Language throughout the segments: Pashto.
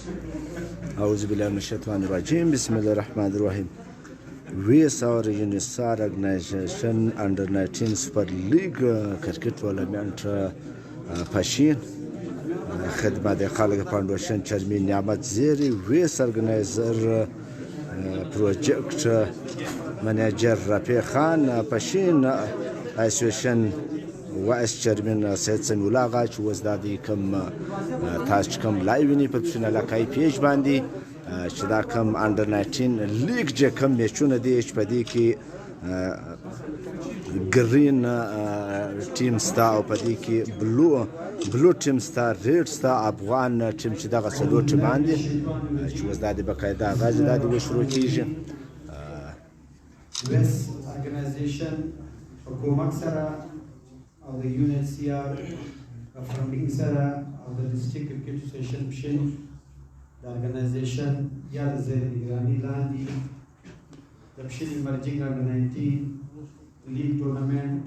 أعوذ بالله من الشيطان الرجيم بسم الله الرحمن الرحيم. We saw UNISAR organization under 19 Super League cricket tournament Pashin خدمت خالق فاوندیشن چرمی نعمت زیری ویس organizer project manager رفیع خان پاشین اسوسییشن وایس چرمن سید سمیع الله آغا چې اوس دا د کوم تاسو چې کوم لایو په پښتون علاقې پیج باندې چې دا کوم انډر 19 لیګ چې کوم میچونه دي چې په دې کې ګرین ټیم ستا او په دې کې بلو ټیم ستا ریډ ستا افغان ټیم چې دغه څلور ټیمان دي چې اوس دا د بقاعده آغاز دا د وشروع کیږي. حکومت سره او د UNHCR فنډینګ سره او د ډیسټریکټ کرکټ اسوسییشن پشن د ارګنایزیشن یا د زیر نگرانی لاندې د پشن مرجنګ انډر 19 لیګ ټورنمنت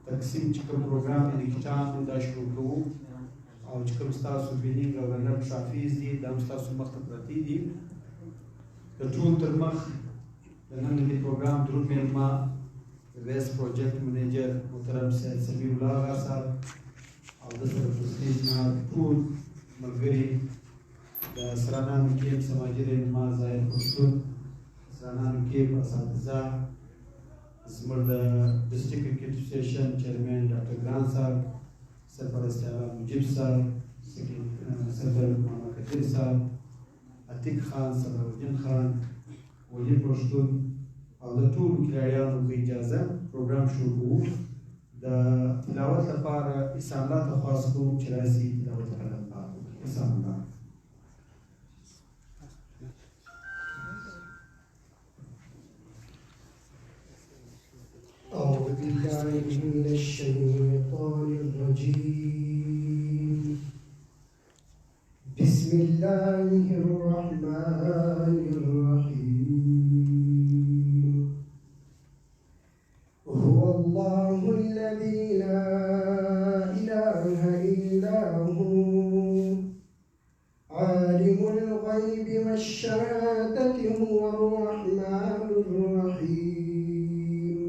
تقسیم چې کوم پروګرام یې د کټانو دا شروع کوو او چې کوم ستاسو وینینګ او رنر ټرافیز دي دا ستاسو مخ ته پرتې دي د ټول تر مخ د نن دې پروګرام درو میلمه ویس پروجیکټ منیجر محترم سید سمیع الله آغا صاحب او د سره په سټیج نه ټول ملګري د سرانانو کې سماجي رهنما ظاهر پښتون سرانانو کې اساتذه زموږ د ډیسټریکټ کرکټ اسوسییشن چیرمن ډاکټر ګران صاحب سرپرست اعلی مجیب صاحب صدر محمد قدیر صاحب عتیق خان صدرالدین خان ولی پښتون او د ټولو کراریانو په اجازه پروګرام شروع کوو. د تلاوت لپاره احسان الله ته خواست کوم چې راسي تلاوت کړه. احسان الله. أعوذ بالله من الشيطان الرجيم بسم الله الرحمن الرحيم هو الله الذي لا إله إلا هو عالم الغيب والشهادة هو الرحمن الرحيم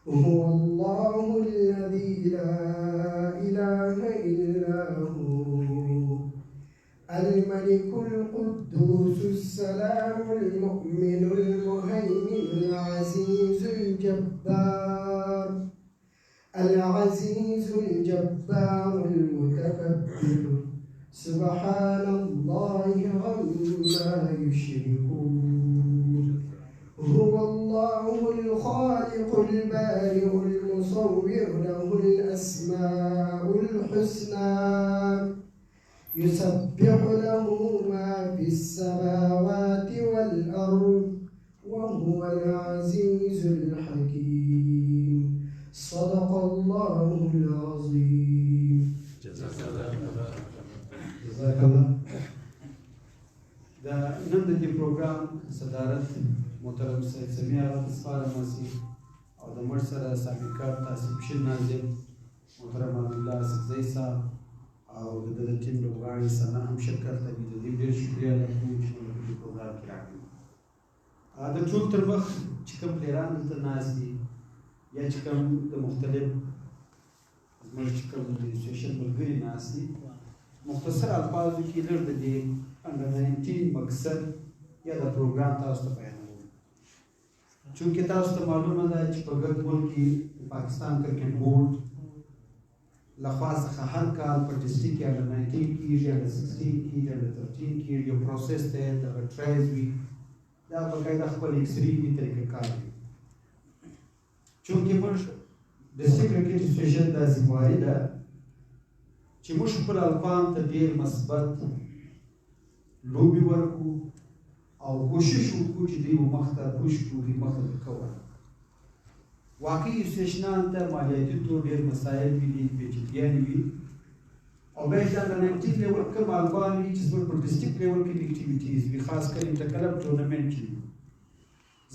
هو الله الذي لا إله إلا هو الملك القدوس السلام المؤمن المهيمن العزيز الجبار المتكبر سبحان الله عما يشركون هو الله الخالق البارئ المصور له الأسماء الحسنى يسبح له ما في السماوات والأرض وهو العزيز الحكيم صدق الله العظيم. جزاك الله. دا نن د دې پروګرام صدارت محترم سید سمیع الله تسپارماسي او د مړ سره سابقه تاسیب شین ناظم محترم عبدالله سکزی صاحب او د دې ټیم لوبغاړي سره هم شرکت کوي. د دې ډېر شکریہ کوم چې موږ په پروګرام کې راغلي. د ټول تر مخ چې کوم پلیران دلته ناست دي یا چې کوم د مختلف زموږ چې کوم د اسوسییشن ملګري ناست دي مختصر الفاظو کې لږ د دې انډر 19 مقصد یا د پروګرام تاسو ته بیانوم. چونکې تاسو ته معلومه ده چې په ګډ ملک کې پاکستان کرکټ بورډ لخوا څخه هر کال په ډسټریکټ کې انډر 19 کېږي، انډر 16 کېږي، انډر 13 کېږي. یو پروسس دی، دغه ټرایلز وي، دا باقاعده خپل ایکسرې وي، طریقه کار وي. چونکې موږ ډسټریکټ کرکټ اسوسییشن دا ذمہواري ده چې موږ خپل الفان ته ډېر مثبت لوبې ورکړو او کوشش وکړو چې دوی مخته پوش کړو، دوی مخته وکړو. واقعي اسوسییشنان ته مالیاتي طور ډېر مسایل وي، ډېر پیچلتیاوې وي او بیا د انډر 19 لیول کوم الفان وي چې زموږ په ډسټریکټ لیول کې اکټیویټیز وي، خاص کر انټر کلب ټورنمنټ کې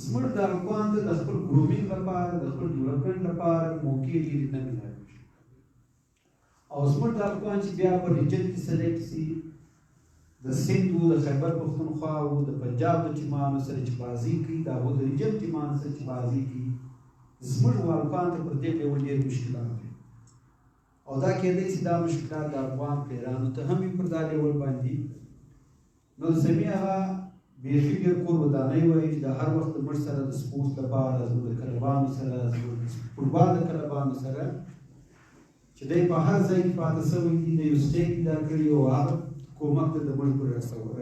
زموږ د الفان ته د خپل ګرومینګ لپاره، د خپل ډیولپمنټ لپاره موقع ډېرې نه میلاوي او زموږ د الفان چې بیا په ریجن کې سلیکټ شي د سند وو، د خیبر پښتونخوا وو، د پنجاب د ټیمانو سره چې بازي کوي، د هغو د ریجن ټیمانو سره چې بازي کوي، زموږ والفان ته پر دې ډول ډېر مشکلات دي. او دا کېدای شي دا مشکلات د افغان پلیرانو ته هم پر دا ډول باندې. نو سمي هغه بیخي ډېر کور ودانۍ وایي چې د هر وخت د موږ سره د سپورټ لپاره، زموږ د کلبانو سره، زموږ د فوټبال د کلبانو سره چې دی په هر ځای کې پاتې شوی دي، د یو سټیج پیدا کړي او هغه کومک ته د موږ پورې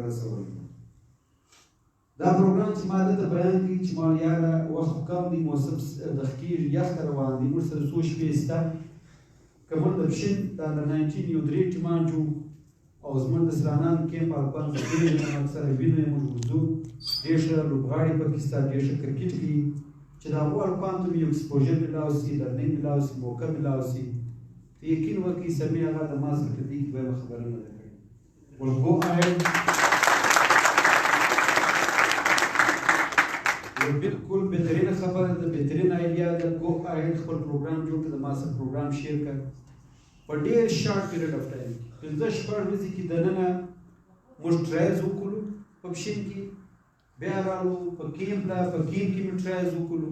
رسولی. دا پروګرام چې ما دلته بیان کړي چې ما یاره وخت کم دی، موسم دغه کېږي، یخ ته روان دی، موږ سره څو شپې شته. که موږ د پښین د انډر 19 یو 3 ټیمان جوړ او زموږ د سرانان کیمپ الپان د دې اکثره وینو موږ وځو، ډېر ښه لوبغاړي پکې شته، ډېر ښه کرکټ کوي چې د هغو الپان ته یو ایکسپوژر میلاو شي، لرنینګ میلاو شي، موقع میلاو شي. یقین وکړئ سمې هغه د ما سره په دې کې به یې خبره نه ده کړې. We'll go ahead. بالکل بهترینه خبره ده، بهترینه ایډیا ده. go ahead خپل پروګرام جوړ کړه، د ما سره پروګرام شیر کړه په ډېر شارټ پیریډ اف ټایم کې. 15 ورځې کې دننه موږ ټرایز وکړو په پښین کې، بیا راغلو په کیمپ کې مې ټرایز وکړو.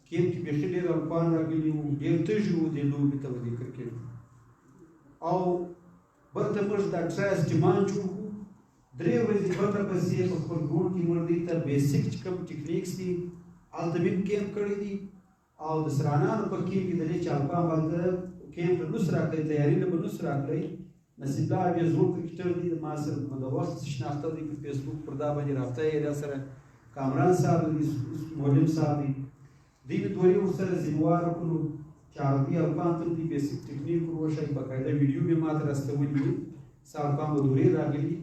کیمپ کې بیخي ډېر الپان راغلي وو، ډېر تږي وو دې لوبې ته، د کرکټ. او بلته موږ دا ټرایز ټیمان جوړ کړو. 3 ورځې پرته پسې په خپل ګروپ کې موږ دې ته بیسیک چې کوم ټیکنیکس دي هلته مې کیمپ کړی دي. او د سرانانو په کیمپ کې د دې چې الپان باندې کیمپ ته نوس راکړی، تیاري له به نوس راکړی. نصیب الله بیا زوړ کرکټر دی، د ما سره د وخت شناخته دی، په فیسبوک پر دا باندې رابطه یې را سره کامران صاحب دی، مولم صاحب دی. دوی مې دورې ورسره ذموار وکړو چې عربي الپان ته دې بیسیک ټیکنیک وروښایي، باقاعده ویډیو مې ما ته راستولي وي، څه الپان به دورې راغلي.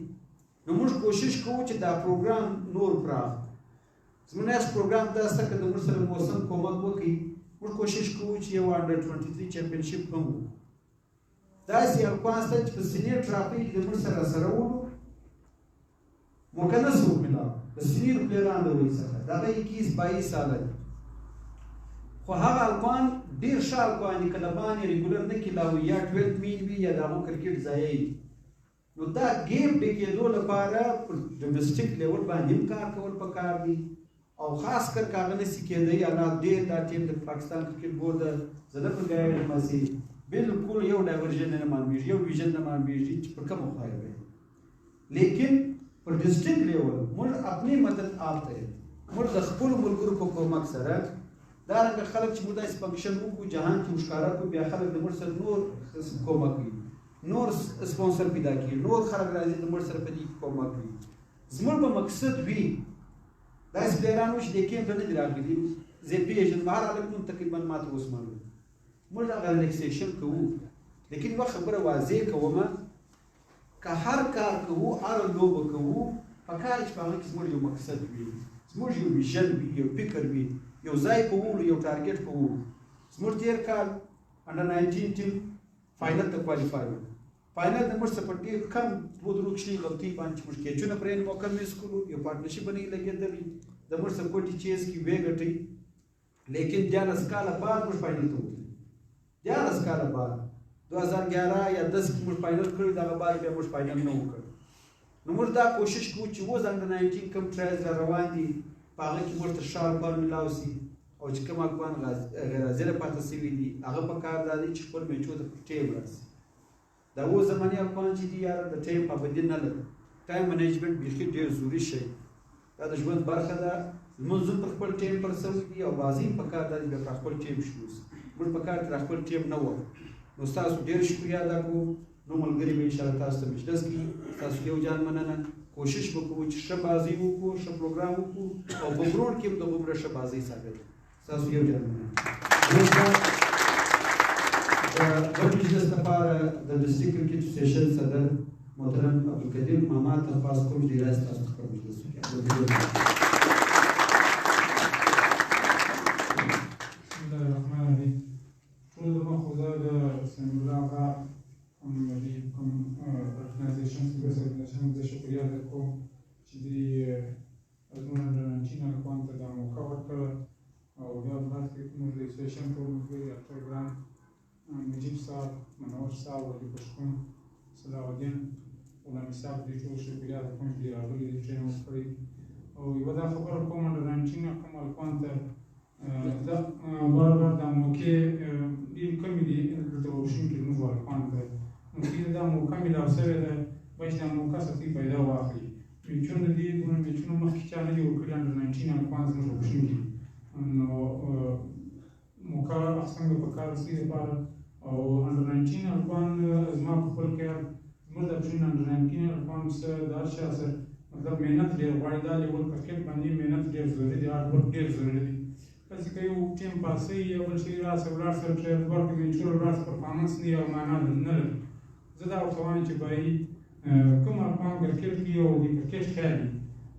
نو موږ کوشش کوو چې دا پروګرام نور پراخ. زموږ نېکسټ پروګرام دا شته که د موږ سره موسم کومک وکړي، موږ کوشش کوو چې یو انډر 23 چمپینشپ هم وو. داسې الپان شته چې په سینیر ټرافي کې د موږ سره ولو موقع نه څوک میلاو، د سینیر پلیران د وایي څخه د هغه 21-22 ساله دي. خو هغه الپان ډېر ښه الپان دي، کلبان یې ریګولر نه کیلاوي، یا 12 مین وي یا د هغو کرکټ ځایه وي. نو دا ګیم د کېدو لپاره په ډومسټیک لیول باندې هم کار کول پکار دي. او خاص کر که هغه نشي کېدی، حالات ډېر دا ټیم د پاکستان کرکټ بورډ د زه نه په ګایډ ماسي بالکل یو ډایورژن نه معلومیږي، یو ویژن نه معلومیږي چې پر کومه خوا یې. لیکن پر ډسټریکټ لیول موږ خپلې مدد آپ ته موږ د خپلو ملګرو په کومک سره دارنګه خلک چې موږ داسې فنکشن وکړو جهان کې وښکاره کړو، بیا خلک د موږ سره نور کومک کوي، نور سپانسر پیدا کړي، نور خلک راځي د موږ سره په دې کې کومک کوي. زموږ به مقصد وي داسې پلیران وو چې دې کیمپ ته نه دي راغلي، زه یې پېژنم، هر هلک نوم تقریبا ما ته اوس معلوم. موږ هغه ریلیکسیشن کوو، لیکن یوه خبره واضح کومه، که هر کار کوو، هر لوبه کوو، پکار چې په هغه کې زموږ یو مقصد وي، زموږ یو ویژن وي، یو فکر وي، یو ځای په وولو، یو ټارګېټ په وولو. زموږ تېر کال انډر 19 ټیم فاینل ته کوالیفای وو. فاینل د موږ څخه په ډېر کم 2 کښلي غلطۍ باندې چې موږ کېچونه پرې موقع میس کړو، یو پارټنرشپ باندې لګېدلی، د موږ څخه کوټې چیز کې ویې ګټئ. لیکن 11 کاله بعد موږ فاینل ته وتلو، 11 کاله بعد 2011 یا 10 کې موږ فاینل کړی، دغه بعد بیا موږ فاینل نه وکړ. نو موږ دا کوشش کوو چې اوس انډر 19 کوم ټرایلز را روان دي په هغه کې موږ ته ښه الپان میلاو شي، او چې کوم الپان غیر حاضره پاتې شوي دي هغه پکار دا دی چې خپل میچو ته پر ټیم راشي. دا اوس زماني الپان چې دي یاره د ټایم پابندي نه لري، ټایم منیجمنټ بیخي ډېر ضروري شی، دا د ژوند برخه ده. لمونځ هم پر خپل ټایم پر شوي دي، او بازي هم پکار ده چې بیا پر خپل ټایم شروع شي. موږ پکار تر خپل ټایم نه وو. نو ستاسو ډېر شکریه ادا کوو. نو ملګري به انشاءالله تاسو ته مجلس کې تاسو یو جان مننه. کوشش وکړو چې ښه بازي وکړو، ښه پروګرام وکړو، او په ګراونډ کې هم د دومره ښه بازي ثابت کړو. تاسو یو جان مننه. د بل مجلس لپاره د ډسټریکټ کرکټ اسوسییشن صدر محترم عبدالقدیر ماما درخواست کوم چې ریاست تاسو خپل مجلس وکړي. بسم الله الرحمن الرحیم. ټول د مخ خدا د سمیر الله آقا کوم ارګنایزیشن سیویل ارګنایزیشن زه شکریه ادا کوم چې دوی زموږ انډر 19 الپان ته دا موقع ورکړه، او بیا بعد کې کوم ریجسټریشن ټول ملګري ډاکټر ګران، مجیب صاحب، منور صاحب، علي پشکون، صلاح الدین، غلام صاحب دې ټول شکریات کوم چې راغلي دي ټرین وکړي او یوه دا خبره کوم انډر 19 کوم الکوان ته دا بار دا موقع ډېر کمې دي دلته وشین کې زموږ الکوان ته موقع دا موقع میلاو شوې ده باید دا موقع سختي پیدا واخلي میچونه دي دونه میچونه مخکې چا نه دي ورکړي انډر 19 الکوان زموږ وشین کې نو موقع څنګه په کار سي لپاره او انډر 19 الکوان زما په خپل کې زموږ د پښین انډر 19 الکوان سره د هر چا سره مطلب مهنت ډېر غواړي دا لیول کرکټ باندې مهنت ډېر ضروري دی هارډ ورک ډېر ضروري دی کله چې یو ټیم پاسي یا بل شي راسه ولاړ سره ټرین ورک میچونه ولاړ پرفارمنس نه یو معنا نه لري زه دا ورته وایم چې باید کوم الکوان کرکټ کې او د کرکټ خیال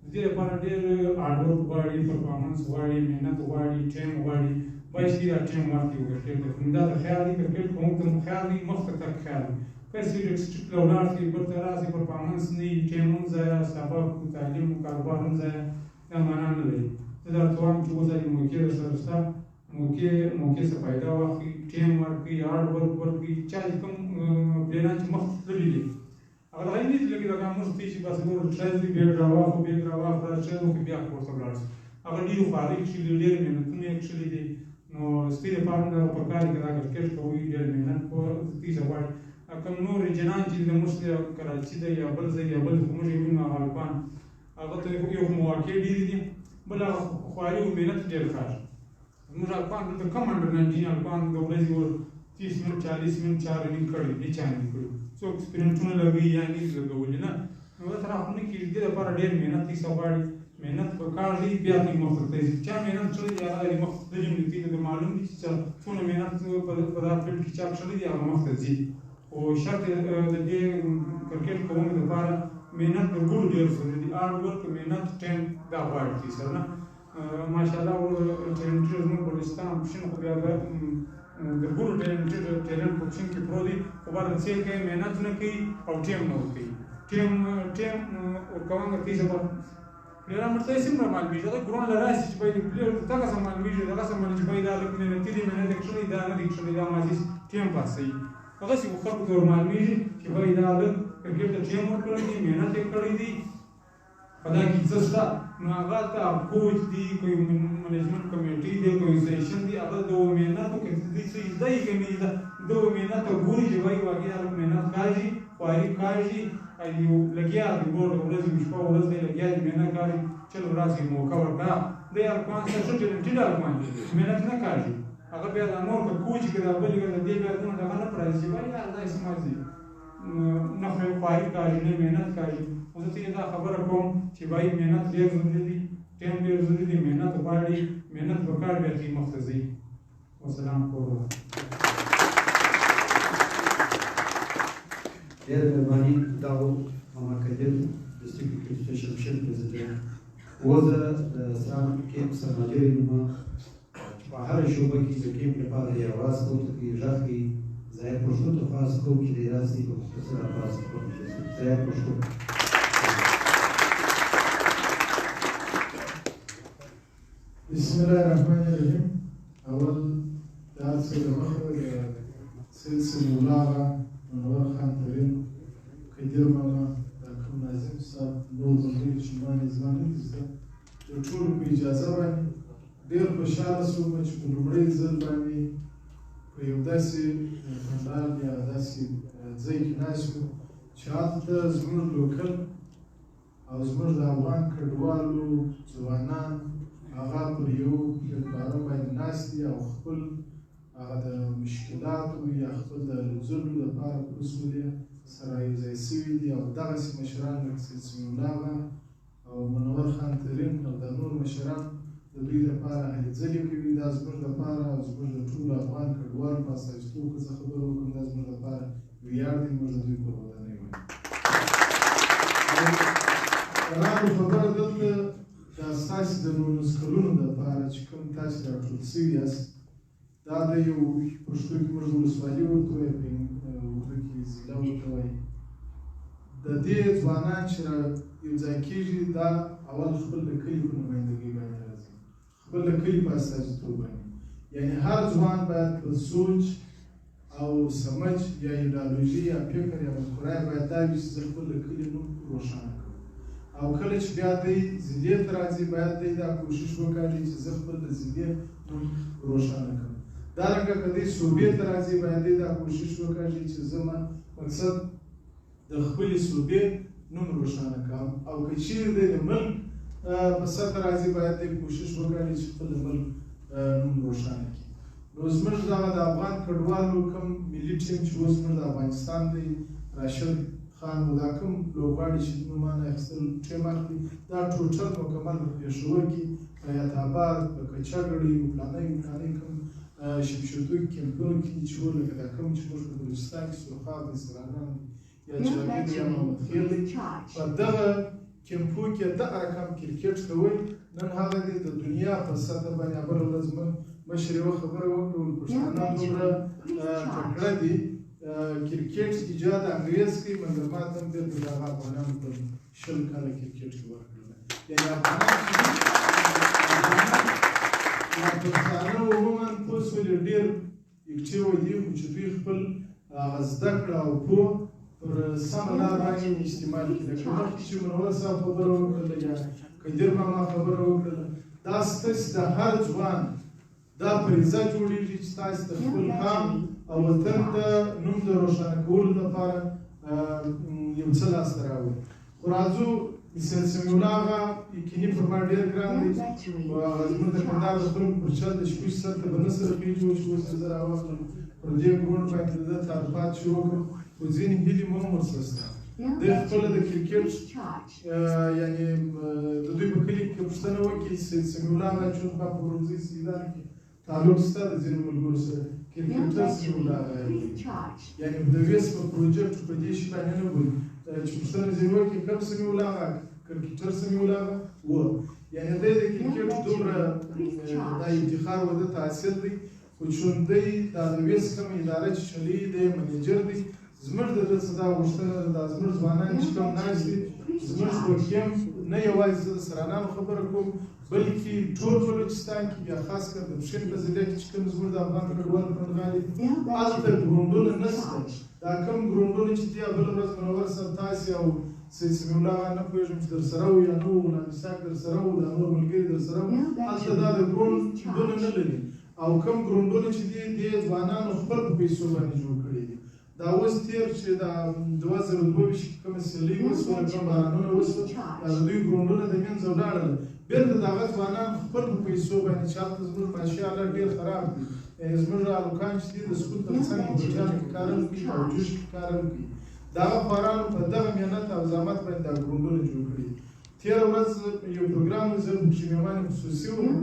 د دې لپاره ډېر هارډ ورک غواړي پرفارمنس غواړي مهنت غواړي ټیم غواړي باید چې دا ټیم ورکړي وکړي دا د خیال دی کرکټ کوم ته خیال دی مخ ته تک خیال کسی ډسټریکټ لوړار کې برته راځي پرفارمنس نه ټیم هم ځای سبب تعلیم کاروبار هم ځای دا معنا نه لري زه درته وایم چې اوس د موقع سره شته موقع څخه فایده واخلي ټیم ورکړي هارډ ورک ورکړي چا چې کوم پلیران چې مخ تللي دي هغه دغه نه دي لکه دغه موږ ته چې بس نور ټرینز دي بیګ راواخلو راځي نو بیا کورته ولاړ شي هغه ډېرو فارغ شي ډېر مهنتونه یې کړي دي نو سپي لپاره دا په کار کې دا کرکټ کوي ډېر مهنت په دې غواړي کوم نور جنان چې د موږ کراچي دی یا بل ځای یا بل موږ یې وینو هغه الکوان هغه ته یو مواقع ډېرې دي بل هغه خواري او مهنت ډېر ښه زموږ الکوان دلته کم انډر 19 الکوان د ورځې 30 منټ 40 منټ چا رننګ کړی هېچا نه کړي څوک سپرنټونه لګوي یا نه لګولي نه نو دا سره خو نه کېږي دې لپاره ډېر مهنت هېڅ غواړي مهنت په کار دی بیا دې مخ ته ځي چا مهنت کړی دی هغه مخ ته ځي نو معلوم دي چې څونه مهنت په دا فیلډ کې چا کړی دی هغه مخ ته ځي او شرط د دې کرکټ کوونکو لپاره مهنت د ګورو ډېر ضروري دی هارډ ورک مهنت ټیم دا غواړي چې سره نه ماشاءالله ټیلنټ زموږ بلوچستان پښین خو بیا د ګورو ټیلنټ په پښین کې پرو دي خو باید څه کوي مهنت نه کوي او ټیم نه ورکوي ټیم ورکوونکی دې سبب پلیران مرته څومره معلومیږي دا ګرون لراسي چې باید پلیر دغه څه معلومیږي دغه څه معلومیږي چې باید دا لکه مهنتي دي مهنت یې کړی دا نه دي کړی دا مازې ټیم پاسوي هغسې خو خلکو ته ورمعلومیږي چې باید دا لږ کرکټ ته ټیم ورکړی دي مهنت یې کړی دي په دا کې څه شته نو هغه ته کوچ دي کوئی منیجمنټ کمیټي دی کوئی سیشن دی هغه د مهنتو کې دې څه زده یې کوي د مهنت ګوري چې وایي واقعي هغه مهنت کاږي خواري کاږي یو لګیا دی ګور ورځې شپه ورځ دی لګیا دی مهنت کوي چلو راځي موقع ورکړه د الکوان سره څه ټیلنټډ الکوان مهنت نه کوي هغه بیا دا نور که کوچ کې دا بل کې د دې بیا دونه دغه نه پرځي چې وایي دا سمازي نه خو خواري کوي نه مهنت کوي اوس ته دا خبره کوم چې وایي مهنت ډېر ضروري دی ټیم ډېر ضروري دی مهنت غواړي مهنت په کار بیا کې مخ ته ځي والسلام کوم ډېر مهرباني دا محمد قدیر ډسټریکټ ایجوکیشن کمیشن پریزیډنټ وزه د اسلام کې سرمایه نوما په هر شوبه کې د کېم لپاره یې आवाज کوي چې ځکه ځای پښتو ته خاص کوم چې د راسي په مختصر आवाज کوي ځای پښتو بسم الله الرحمن الرحیم اول درس المخرج سلسله مولانا منور خان ترين قدیر ماما کوم ناظم صاحب نور مدیر شمال ځوان دي چې ټول په اجازه باندې ډېر خوشاله شوم چې په لومړي ځل باندې په یو داسې خندان یا داسې ځای کې ناست وو چې هلته زموږ لوکل او زموږ د افغان کډوالو ځوانان هغه پر یو پلتفارم باندې ناست دي او خپل هغه د مشکلاتو یا خپل د لوځلو لپاره په اصول سره یو ځای سوي دي او دغسې مشران لکه سید سمیع او منور خان ترین او د نور مشران د دوی لپاره هلې ځلې کوي دا زموږ لپاره او زموږ د ټولو افغان کډوالو په استازیتوب که څه خبره وکړم دا زموږ لپاره ویاړ دی موږ د دوی قربانۍ وایو راغلو خبره دلته دا ستاسې د 19 کلونو دپاره چې کوم تاسې راټول سوي یاست دا د یو پښتو کې موږ ولسوالي ورته وایو په اردو کې ضلع ورته وایي د دې ځوانان چې یو ځای کېږي دا اول خپل د کلي په نمایندګۍ باندې راځي خپل د کلي په استازیتوب باندې یعنې هر ځوان باید په سوچ او سمج یا ایډیالوژي یا فکر یا مفکوره باید دا وي چې زه خپل د کلي نوم روښانه کړم او کله چې بیا دی ضلعې ته راځي باید دی دا کوشش وکړي چې زه خپل د ضلعې نوم روښانه کړم دارنګه که دی صوبې ته راځي باید دی دا کوشش وکړي چې زه مقصد د خپلې صوبې نوم روښانه کړم او که چیرې دی د ملک په سطح راځي باید دی کوشش وکړي چې خپل د ملک نوم روښانه کړي نو زموږ دغه د افغان کډوالو کوم ملي ټیم چې اوس زموږ د افغانستان دی راشد خان و دا کوم لوبغاړي چې نومان اخیستل ټیم اخلي دا ټوټل مکمل په پېښور کې په حیات آباد په کچاګړۍ پلانۍ کوم شمشتو کیمپونو کې چې و لکه دا کوم چې موږ په بلوچستان کې سرخاب دی سرانان یا چرګي دی یا محمد خیل دی په دغه کیمپو کې دغه رقم کرکټ کوي نن هغه دی د دنیا په سطح باندې بله ورځ مشر یوه خبره وکړه پښتانه دومره تکړه دي کرکټ ایجاد انګریز کوي مګر ما ته هم بېرته د هغه افغانانو په 20 کاله کرکټ کې ورکړل یعنې پښتانه عموما اوس ولې ډېر اکټیو دي خو چې دوی خپل هغه زده کړه او پوه پر سمه لار باندې استعمال کړي لکه مخکې چې منور صاحب خبره وکړله یا قدیر ماما خبره وکړله دا ستاسې د هر ځوان دا فریضه جوړېږي چې تاسې د خپل قام او وطن د نوم د روښانه کولو لپاره یو څه لاسته راوړي خو راځو سید سمیع الله هغه یقیني پر ما ډېر ګران دی زموږ د کندهار د خلکو پر چل د شپږ سر ته به نه سره خېږي چې اوس یې زه راواخلم پر دې ګروڼ باندې د ده تعرفات شروع کړم خو ځینې هیلې مو هم ورسره شته دوی خپله د کرکټ یعنې د دوی په کلي کې پوښتنه وکړي سید سمیع الله هغه چون په پروژې سیدان کې تعلق شته د ځینو ملګرو سره کرکټر سمیع الله هغه یعنې د ویس په پروجیکټ په دې شي باندې نه بولي چې پوښتنه ځینې وکړي کوم سمیع الله هغه کرکټر سمیع الله هغه و یعنې دی د کرکټ دومره دا افتخار و ده تحصیل دی خو ژوندی دا د ویس کومه اداره چې چلوي دی منیجر دی زموږ د ده څه دا غوښتنه ده دا زموږ ځوانان چې کوم ناست دي زموږ وکیم نه یوازې زه د سرانانو خبره کوم بلکې ټول بلوچستان کې بیا خاص کر د پښین په ضلع کې چې کوم زموږ د افغان کډوال بندغالي هلته ګروندونه نشته دا کوم ګروندونه چې دي بله ورځ منور صاحب تاسې او سید سمیع الله نه پوهېږم چې درسره و یا نه و غلام اسحاق درسره و دا نور ملګري درسره و هلته دا د ګروندونه نه لري او کوم ګروندونه چې دي دې ځوانانو خپل په پیسو باندې جوړ کړي دي دا اوس تېر چې دا 2022 کې کومه سیلۍ وسوه کوم بارانونه وسوه دا د دوی ګروندونه د منځه ولاړل بېرته د هغه ځوانان خپل په پیسو باندې چې هلته زموږ ماشاءالله ډېر خراب دي زموږ هلکان چې دي د سکول تر څنګ په بچیانو کې کار هم کوي او جوش کې کار هم کوي د هغه خوارانو په دغه محنت او زحمت باندې دا ګروندونه جوړ کړي تېره ورځ یو پروګرام زه پکښې مېوان خصوصي وم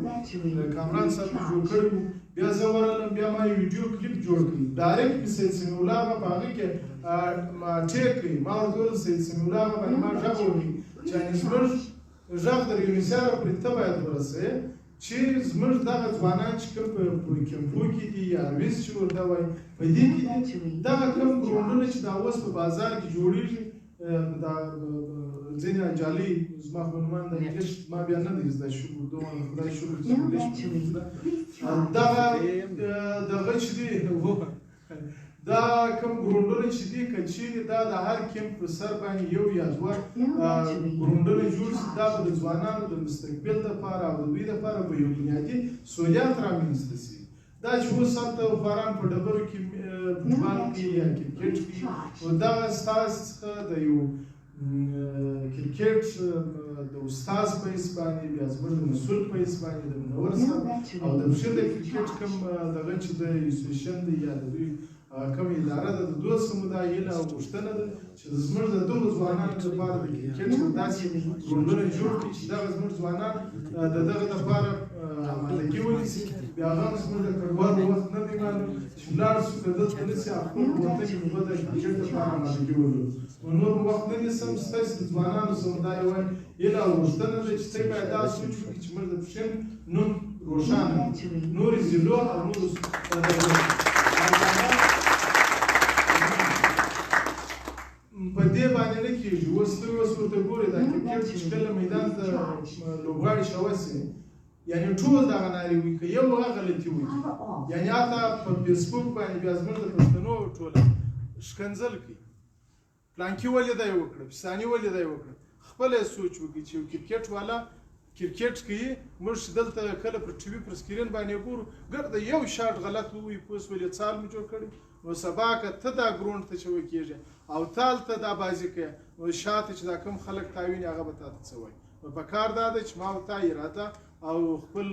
کامران صاحب جوړ کړی و بیا زه ورغلم بیا ما یو ویډیو کلیپ جوړ کړي ډایرکټ مې سید سمیع الله هغه په هغې کې ټیک کړي ما ورته وویل سید سمیع الله هغه باندې ما غږ وکړي چې زموږ غږ د یونیسیار پورې ته باید ورسوې چې زموږ دغه ځوانان چې کوم په کیمپو کې دي یا ویس چې ورته وایي په دې کې دغه کوم ګروندونه چې دا اوس په بازار کې جوړېږي دا ځینې جعلي زما خو نومان د انګلیش ما بیا نه دی زده دومره خدای شکر چې انګلیش مې زده دغه چې دی دا کوم ګروندونه چې دي که چیرې دا د هر کیمپ په سر باندې یو یا دوه ګروندونه جوړ شي دا به د ځوانانو د مستقبل دپاره او د دوی دپاره به یو بنیادي سهولیات رامنځته شي دا چې اوس هلته خواران په ډبرو کې فوټبال کوي یا کرکټ کوي نو دغه ستاسې څخه د یو کرکټ د استاد په حیث باندې بیا زموږ د مسؤل په حیث باندې د منور صاحب او د پښین د کرکټ کوم دغه چې د اسوسیشن دی یا د دوی کوم اداره ده د دوه سمودای هیله او غوښتنه ده چې زموږ د دغو ځوانانو لپاره د کرکټ داسې ګروندونه جوړ کړي چې دغه زموږ ځوانان د دغه لپاره امادګي ونیسي بیا هغه زموږ د کډوالو وخت نه دی معلوم چې ولاړ شو که دلته نسي خپل وطن کې به د کرکټ لپاره امادګي ولرو نور وخت نه نیسم ستاسې د ځوانانو سمودای وایي هیله او غوښتنه ده چې تی باید دا سوچ وکړي چې موږ د پښین نوم روښانه نورې ضلعو او نورو په دې باندې نه کېږي اوس ته اوس ورته ګورې دا کرکټ چې کله میدان ته لوبغاړي شوسي یعنی ټول دغه نارې وي که یو هغه غلطي وکړي یعنی هلته په فیسبوک باندې بیا زموږ د پښتنو ټوله ښکنځل کوي پلانکي ولې دا یې وکړه پساني ولې دا یې وکړه خپله یې سوچ وکړي چې یو کرکټ والا کرکټ کوي موږ چې دلته کله پر ټي وي پر سکرین باندې ګورو ګرده یو شاټ غلط ووایي پوه شولې څال مو جوړ کړی نو سبا که ته دا ګروند ته چې وکېږې او تا هلته دا بازي کوې نو شاته چې دا کوم خلک تا ویني هغه به تا ته څه وایي نو په کار دا ده چې ما او تا اراده او خپل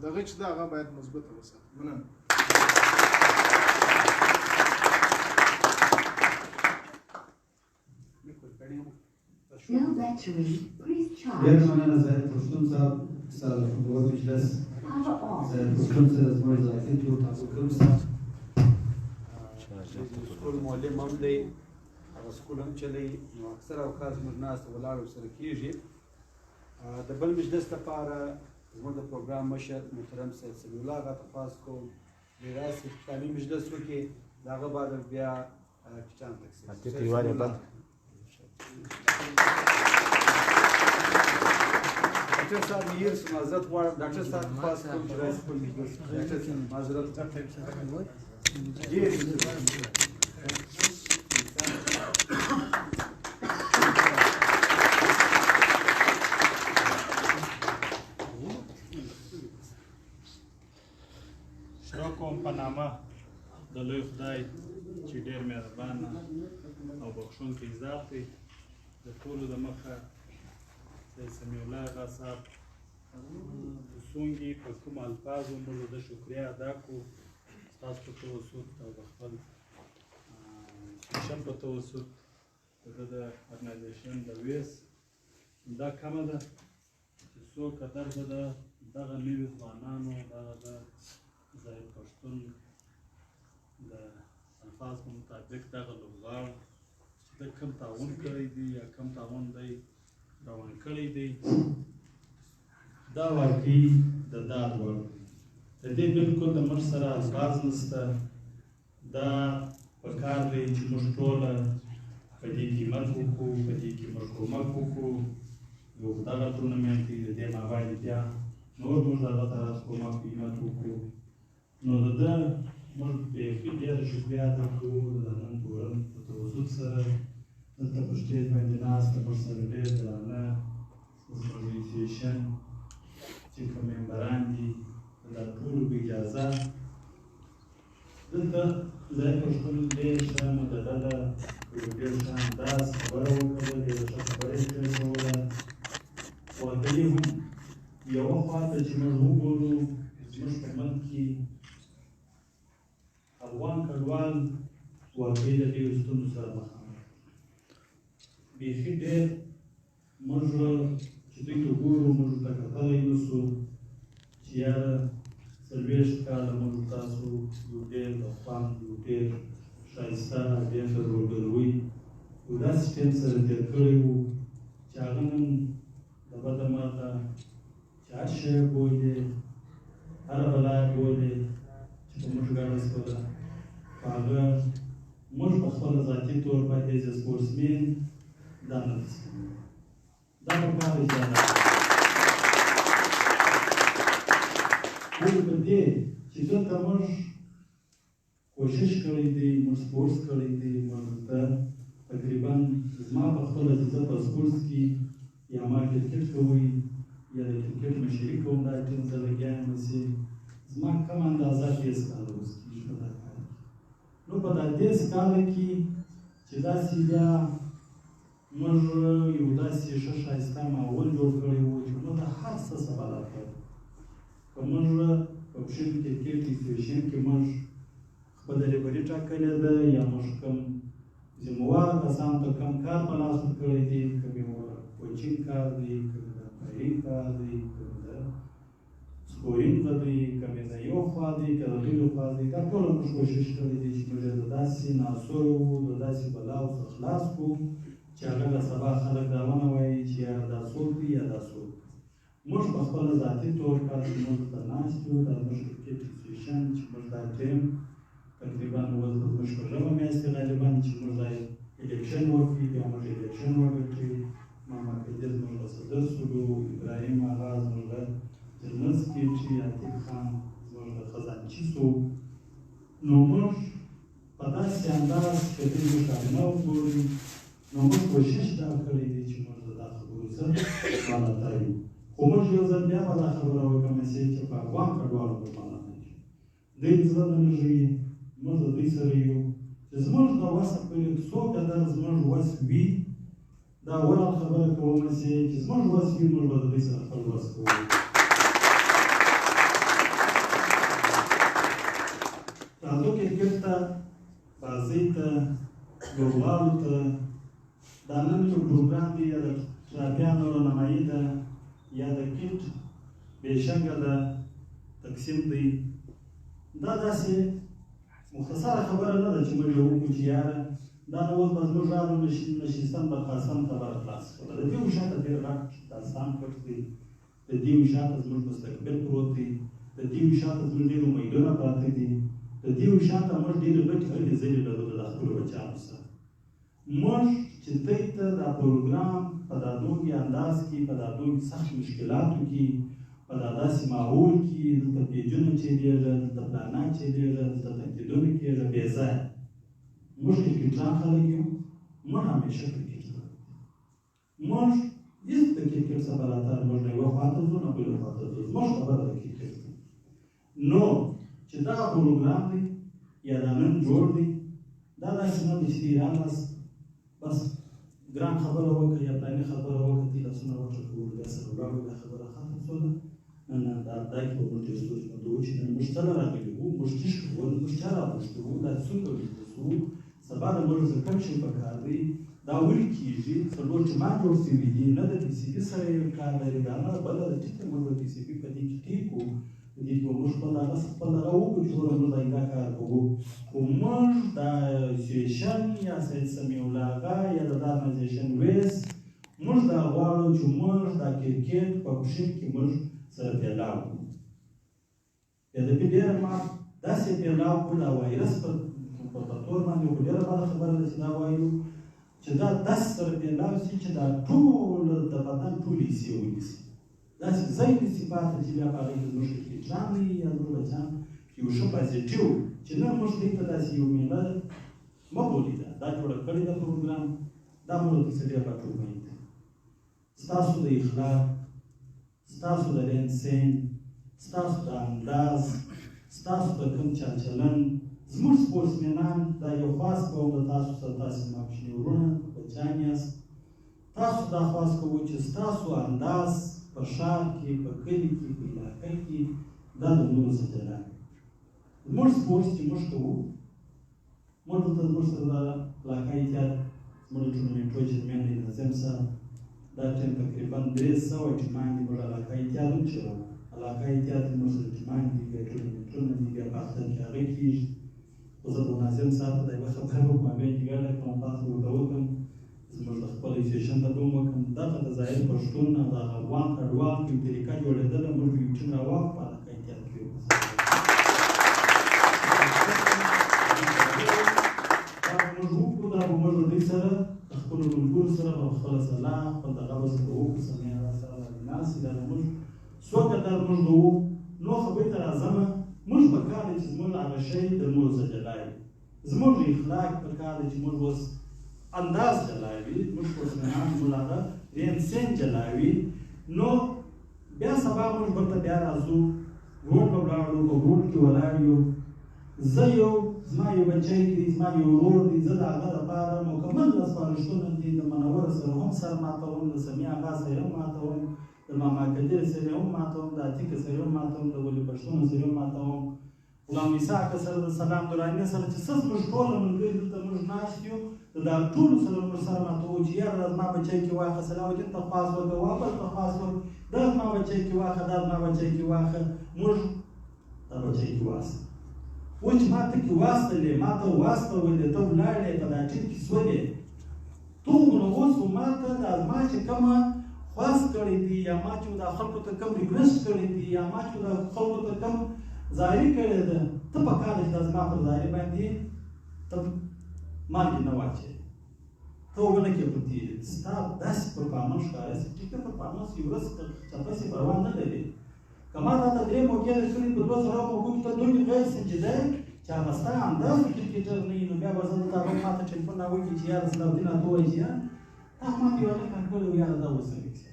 دغه چې ده هغه باید مثبته وساتو مننه No battery. Please charge. ډېر مننه ظاهر پښتون صاحب سره د خبرو مجلس Power off. ظاهر پښتون سره زموږ اضافي جوړ تاسو کوم صاحب سکول معلم هم دی هغه سکول هم چلی نو اکثر اوقات زموږ ناسته ولاړ ورسره کېږي د بل مجلس لپاره زموږ د پروګرام مشر محترم سید سمیع الله هغه تپاس کوم ډېر داسې اختتامي مجلس وکړي د هغه بعد بیا کچان تقسیم ډاکټر صاحب میر معذرت غواړم ډاکټر صاحب تپاس کوم چې رئیس خپل مجلس ډاکټر صاحب معذرت شروع کوم په نامه د لوی خدای چې ډېر مهربانه او بخښونکی ذات دی د ټولو د مخه سید سمیع الله اغا صاحب څونګې په کوم الفاظو موږ د شکریه ادا کړو ستاسو په توسط او د خپل سیشن په توسط د د ارګنایزیشن د ویس دا کمه ده چې څو قدر به د دغه نوي ځوانانو دغه د ظاهر پښتون د الفاظ په مطابق دغه لوبغاړو چې د کوم تعاون کړی دی یا کوم تعاون دی روان کړی دی دا واقعي د داد وړ د دې بالکل د موږ سره الفاظ نشته دا پکار دی چې موږ ټوله په دې کې مرګ وکړو په دې کې موږ کومک وکړو یو دغه ټورنمنټ دی د دې مابین بیا نور موږ دغه طرف کومک قیمت وکړو نو د ده موږ بیخي ډېره شکریه ادا کوو د نن تورن په توسط سره دلته په سټیج باندې ناسته موږ سره ډېر درانه زموږ اسوسییشن چې کوم ممبران دي د دا ټولو په اجازه دلته ځای پښتون ډېر ښه مدلله یو ډېر ښه انداز خبره وکړله ډېره ښه خبره یې پرېښوله واقعي هم یوه خواته چې موږ وګورو زموږ په منځ کې افغان کډوال واقعي د ډېرو ستونزو سره مخامخ بیخي ډېر موږ چې دوی ته ګورو موږ ته کتلی نسو چې یاره څلوېښت کاله موږ تاسو یو ډېر د خوند یو ډېر ښایسته ډېر د روډلوي یو داسې ټیم سره تېر کړی وو چې هغه نن د بده مرغه چې هر شی یې بولې هره بلا یې بولې چې په موږ ګډه شوله په هغه موږ په خپله ذاتي طور باید ایز سپورټسمین دا نه تسلیموو دا پکار دی چې موږ په دې چې دلته موږ کوشش کړی دی موږ سپورټس کړی دی موږ ته تقریبا زما په خپله چې زه په سپورټس کې یا ما کرکټ کوئ یا د کرکټ مشري کوم دا ټیم سره لګیا یم هسې زما کم اندازه 30 کاله اوس کېږي په دا کار نو په دا 10 کاله کې چې داسې بیا موږ یو داسې ښه ښایسته ماحول جوړ کړی وو چې موږ د هر څه څخه بلد کړو که موږ په پښین کرکټ اسوسییشن کې موږ خپله ریفري ټاکلې ده یا موږ کوم ذمهواره کسانو ته کوم کار په لاس ورکړی دی که مې کوچینګ کار دی که مې د امپایرینګ کار دی که مې د سکورینګ دی که مې د یو خوا دی که د بلې خوا دی دا ټوله موږ کوشش کړی دی چې موږ د داسې ناصرو وو د داسې بلاو څخه خلاص کړو چې هغه به سبا خلک دا ونه وایي چې یاره دا څوک دی یا دا څوک دی موږ په خپله ذاتي طور کار چې موږ ته ناست یو دا زموږ کرکټ اسوسییشن چې موږ دا ټیم تقریبا اوس د زموږ په ژبه میاشتې غالبا چې موږ دا الیکشن وکړي بیا موږ الیکشن وګټي محمد قدیر زموږ صدر شولو ابراهیم آغا زموږ ترمنځ کې چې عتیق خان زموږ د خزانچي سو نو موږ په داسې انداز که دوی موږ کابینه وګوري نو موږ کوشش دا کړی دی چې موږ د دا خبرو سره ملاتړ یو خو موږ یو ځل بیا به دا خبره وکړم چې په افغان کډوالو به ملاتړ شي دوی زړه نه لږوي موږ د دوی سره یو چې زموږ د وسه پورې څو قدر زموږ وس وي دا اول خبره کوم چې زموږ وس وي موږ به د دوی سره خپل وس کوو راځو کرکټ ته بازۍ ته لوبغاړو ته دا نن یو پروګرام دی یا د شرابیانو رهنمایي ده یا د کټ بېشنګه ده تقسیم دی دا داسې مختصره خبره نه ده چې موږ یې وکړو چې یاره دا نو اوس به زموږ راغلو نشستان به خاصن خبره خلاص کړله د دې شاته ډېر غټ داستان پټ دی د دې شاته زموږ مستقبل پروت دی د دې شاته زموږ ډېر امیدونه پراته دي د دې شاته موږ ډېرې غټې هلې ځلې لرو د خپلو بچیانو سره موږ چې دوی ته دا پروګرام په دا دوږي انداز کې په دا دوږي سخت مشکلاتو کې په دا داسې ماحول کې دلته پیجونه چلیږي دلته پلانان چلیږي دلته تنقیدونه کېږي بې ځایه موږ کرکټران خلک یو موږ همیشه کرکټ کوو موږ هېڅ د کرکټ څخه براتر موږ نه یوه خواته ځو نه بلې خواته ځو زموږ خبره د کرکټ نو چې دغه پروګرام دی یا دا نن جوړ دی دا داسې نه دی چې راغلاست بس ګران خبره وکړه یا پلاني خبره وکړه تی لاسونه وټکول بیا سره ولاړو بیا خبره ختم شوله نه دا کې به موږ ډېر سوچ مو چې نن موږ څه نه راغلي وو موږ څه کوو موږ چا راپوښتو وو دا څنګه ولیدو سبا د موږ زه کوم شی په کار دی دا ولې کېږي څلور ټیمان جوړ شوي دي نه د پي سي بي سره یو کار لري دا نه بله ده چې موږ د پي سي بي په دې کې ټیک وو په دې کې موږ خپل هغه خپل هغه وکړو چې موږ دا کار کوو خو موږ دا اسوسییشن یا سید سمیع الله اغا یا د ارګنایزیشن ویس موږ دا غواړو چې موږ دا کرکټ په کوشش کې موږ سره پیدا کړو بیا د دې ډېره ما داسې پیدا کړو دا وایرس په تور باندې خو ډېره بده خبره ده چې دا وایو چې دا داسې سره پیدا شي چې دا ټول د بدن ټول حصې ونیسي داسې ځای نیسي پاتې چې بیا په هغې کې زموږ کرکټران وي یا زموږ بچیان یو ښه پازیټیو چې نه موږ دې ته داسې یو میله مه بولي دا جوړه کړې ده پروګرام دا موږ پسې ډېر غټ امید دی ستاسو د اخلاق ستاسو د رهن سهن ستاسو د انداز ستاسو د کوم چلچلن زموږ سپورټسمنان دا یو خاص کوم د تاسو سره تاسې زما کوچني وروڼه بچیان یاست تاسو دا خاص کوو چې ستاسو انداز په ښار کې په کلي کې په علاقه کې دا د نورو څخه جلا وي زموږ سپورټس چې موږ کوو موږ دلته زموږ سره دا علاقایي تیاتر زموږ د ټورنمنټونو چیرمین دی نظیم صاحب دا ټیم تقریبا 300 ټیمان دي موږ علاقایي تیاتر چلوو علاقایي تیاتر موږ سره ټیمان دي بیا ټورنمنټونه دي بیا په اختر کې هغې کېږي خو زه د ناظم صاحب ته د یوه خبره وکړم هغې کې ګډه کړم تاسو ورته وکړم زموږ د خپل اسوسییشن ته به هم وکړم دغه د ظاهر پښتون او د افغان کډوال یو طریقه جوړېدله موږ یو ټیم راواخلو په علاقایي تیاتر کې موږ وکړو دا به موږ د دوی سره د خپلو ملګرو سره به خپله سلا خپل دغه به سره وکړو سمیع سره ناستې دا زموږ څو قدر موږ به وو نو خبرې ته راځمه موږ په کار دی چې زموږ هغه شی د نورو څخه جلا وي زموږ اخلاق په کار دی چې موږ اوس انداز جلا وي موږ سپورټسمنان زموږ هغه رهن سهن جلا وي نو بیا سبا موږ بېرته بیا راځو روډ به ولاړو په روډ کې ولاړ یو زه یو زما یو بچی دی زما یو ورور دی زه د هغه دپاره مکمل سپارښتونه دي د منوره سره هم سر ماتوم د سمیع اغا سره هم ماتوم د ماما کدیر سره هم ماتوم د عتیق سره هم ماتوم د ولي پښتون سره هم ماتوم غلام اسحاق سره د سلام دراني سره چې څه زموږ ټول ملګري دلته موږ ناست یو د دا ټولو سره موږ سره ماتوو چې یاره دا زما بچی کې واخه صلاحالدین ته خواست وکړه وابل ته خواست وکړه دا زما بچی کې واخه دا زما بچی کې واخه موږ دا بچی کې واسته و چې ما ته کې واستلې ما ته واستولې ته ولاړې په دا ټیټ کې سولې تو نو اوس ما ته دا زما چې کومه خواست کړی دي یا ما چې دا خلکو ته کوم ریکویسټ کړی دي یا ما چې دا خلکو ته کوم ظاهري کړی ده ته په کار چې دا زما پر ظاهري باندې ته مالګې نه واچوې ته ونه کې پرتې ستا داسې پرفارمنس ښکاره سي ټیک ده پرفارمنس یو ورځ چپسې پروا نه لري که ما تا ته درې موقع درکړي په 200 موقعو کې ته دومره غیر سنجیده چې هغه ستا همداسې کرکټر نه وي نو بیا به زه درته هغوی ما ته ټلیفون راوکړي چې یاره صلاحالدین راته ووایي چې یاره تا خو ما ته یو هلک راکړی و یاره دا اوس څنګه کیسه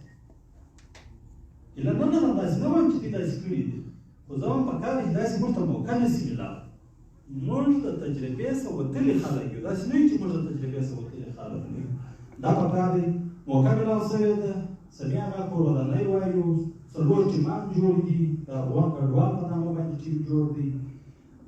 ایله نه لرم داسې نه وایم چې دوی داسې کړي دي خو زه وایم په کار چې داسې موږ ته موقع نشي میلاو موږ د تجربې څخه وتلي خلک یو داسې نه وي چې موږ د تجربې څخه وتلي خلک نه یو دا په کار دی موقع میلاو شوې ده سمیع هغه کور ودانۍ وایو 4 ټیمان جوړ دي د افغان کډوال په نامه باندې ټیم جوړ دی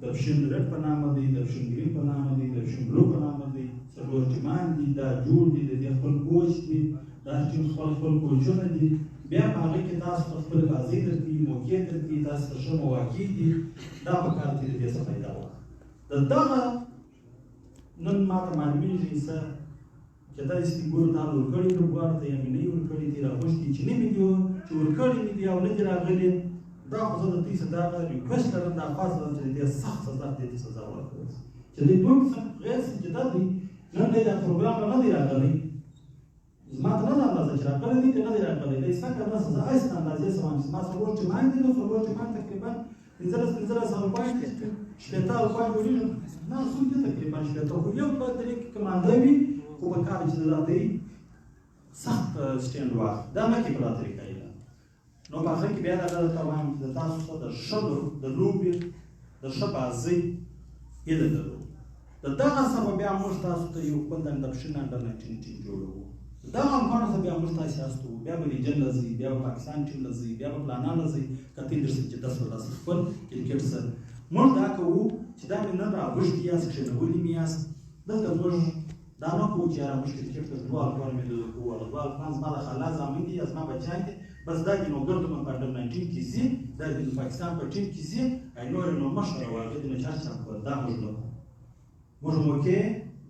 د پشن رډ په نامه دی د پشن ګرین په نامه دی د پشن بلو په نامه دی 4 ټیمان دي دا جوړ دي د دې خپل کوچ دي دا ټیم خپل کوچونه دي بیا په هغه کې تاسو خپل بازي درکړي موقع درکړي تاسو ته ښه مواقع دي دا په کار کې د دې څه فایده وه د دغه نن ماته معلومیږي څه چې دا ګورو دا ورکړي نو ګوار ته یې مې نه ورکړي دي راغوښتي چې نه مې دي چې ورکړي مې دي او نه دي راغلي دا خو زه د دوی څخه دغه ریکویسټ لرم دا خواست لرم چې د دې سخت سزا دې ته سزا ورکړل شي چې دوی دوی څخه غیر سنجیده دي نن دی دا پروګرام نه دی راغلی زما ته نه ده اندازه چې راغلی دی که نه دی راغلی دی ستا که نه سزا ایسته اندازې څه وایم چې زما 4 ټیمان دي نو 4 ټیمان تقریبا 15 روپۍ شپېته روپۍ جوړېږي نه څوک دي تقریبا شپېته خو یو په درې کې کمانده وي خو په کار چې د دوی سخت سټینډ واخ دا نه کې بله طریقه یې ده نو په هغه کې بیا دغه درته وایم چې تاسو ته د ښه د لوبې د ښه بازۍ هیله لرو د دغه سبب بیا موږ تاسو ته یو خپل د انډپشن انډر 19 ټیم جوړوو دغه امکانو سره بیا موږ تاسو یاستو بیا به ریجن له ځي بیا به پاکستان ټیم له ځي بیا به پلانان له ځي کته درسي چې تاسو تاسو خپل کرکټ سره موږ دا کوو چې دا مې نه راغوښتي یاست کښېنولي مې یاست دلته موږ دا نه کوو چې یاره موږ کرکټ ته دوه افغان مې دلته کوو هغه دوه افغان زما د خالا زامن دي یا زما بچیان دي بس دا دي نو ګردو من په انډر 19 کې ځي دا د پاکستان په ټیم کې ځي ای نور نو مشوره ورکړي د چا چا په دا موږ نو موږ موکه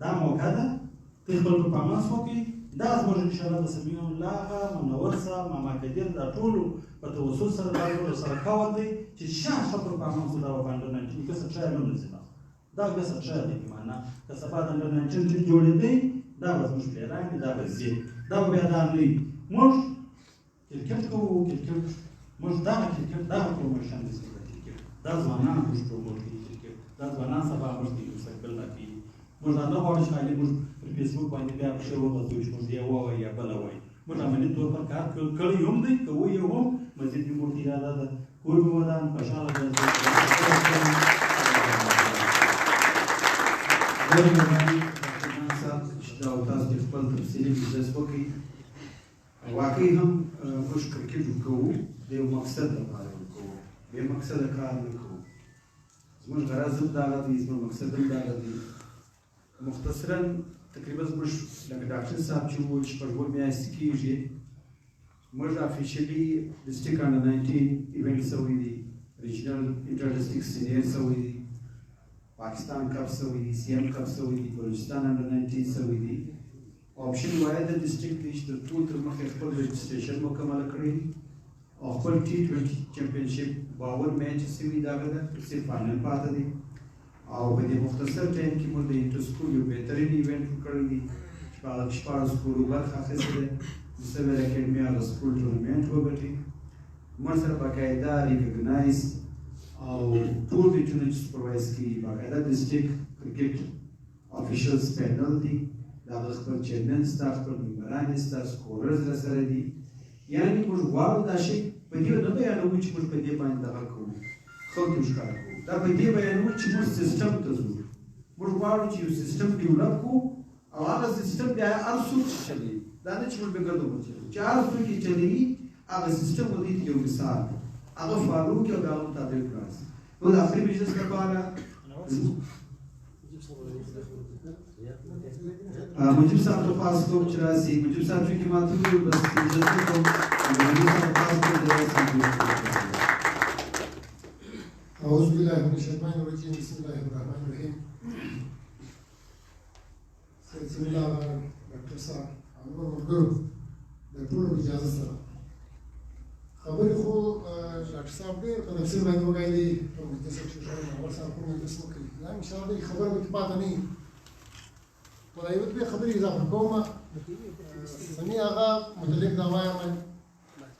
دا موکه ده ته خپل پرفارمنس وکړي دا زموږ ان شاء الله د سمیع الله منور صاحب ماما کدیر دا ټول په توسل سره دا ټول سره کاوه دي چې شاه پرفارمنس دا باندې نه چې څه څه نه لزم دا څه څه دي معنا که سبا د انډر 19 چې جوړې دي دا زموږ پلیران دا به زی دا به دا نه موږ کرکټ کوو کرکټ موږ دا کرکټ دا پروموشن دي کرکټ دا ځوانان موږ پروموټ کوي کرکټ دا ځوانان سبا موږ دي مستقبل نه کوي موږ نه غواړو چې خالي موږ په فیسبوک باندې بیا په شو وغځو چې موږ یې وایو یا بل وایو موږ عملي تور پر کار کړی هم دی کوو یې هم مزید به موږ اراده ده کور به ودان خوشاله ده دا تاسو خپل تفصیلي بزنس وکړئ واقعي هم موږ کرکټ کوو د یو مقصد لپاره کوو بې مقصده کار نه کوو زموږ غرض هم دغه دی زموږ مقصد هم دغه دی مختصرا تقریبا زموږ لکه ډاکټر صاحب چې وویل شپږ میاشتې کېږي موږ افیشلي ډسټرکټ انډر 19 ایونټ شوی دی ریجنل انټر ډسټرکټ سینیر شوی دی پاکستان کپ شوی دی سی ایم کپ شوی دی بلوچستان انډر 19 شوی دی آپشن واحد ډسټرکټ دی چې د ټول تر مخکې خپل رجسټریشن مکمل کړی او خپل T20 چمپionship باور میچ شوی دغه ده چې فائنل پاتې دی او په دې مختصر ټایم کې موږ د انټر سکول یو بهترین ایونټ کړی دی شپاړس سکولو برخه اخیستې ده د سویر اکیډمي هغه سکول ټورنمنټ وګټي موږ سره باقاعده ریکګنایز او ټول میچونه چې سپروایز کېږي باقاعده ډسټرکټ کرکټ افیشلز پینل دی د هغه خپل چیرمن ستا خپل ممبران ستا سکوررز راسره دي یعنې موږ غواړو دا شی په دې نه بیانوو چې موږ په دې باندې دغه کوو خلک یې ښکاره کوو دا په دې بیانوو چې موږ سیسټم ته ځو موږ غواړو چې یو سیسټم ډیولپ کړو او هغه سیسټم بیا هر څوک چې چلوي دا نه چې موږ به ګردو وچلوو چې هر څوک چې چلوي هغه سیسټم ودې ته یو مثال هغه فالو کړي او د هغه مطابق کړي نو د آخري بزنس لپاره مجيب صاحب درخواست کوم چې راسي مجيب صاحب چې ما ته ویل بس اجازه کوم مجيب صاحب درخواست کوم چې راسي أعوذ بالله من الشيطان الرجيم بسم الله الرحمن الرحيم بسم الله ډاکټر صاحب هغه مرګرو د ټولو اجازه سره خبرې خو ډاکټر صاحب ډېر په تفصیل باندې وغایلې په مختصر شکل اول صاحب کوم تاسو کوي دا ان شاء الله خبره به پاتې نه ولای وت به خبرې اضافه کوم سمي هغه متعلق دا وایم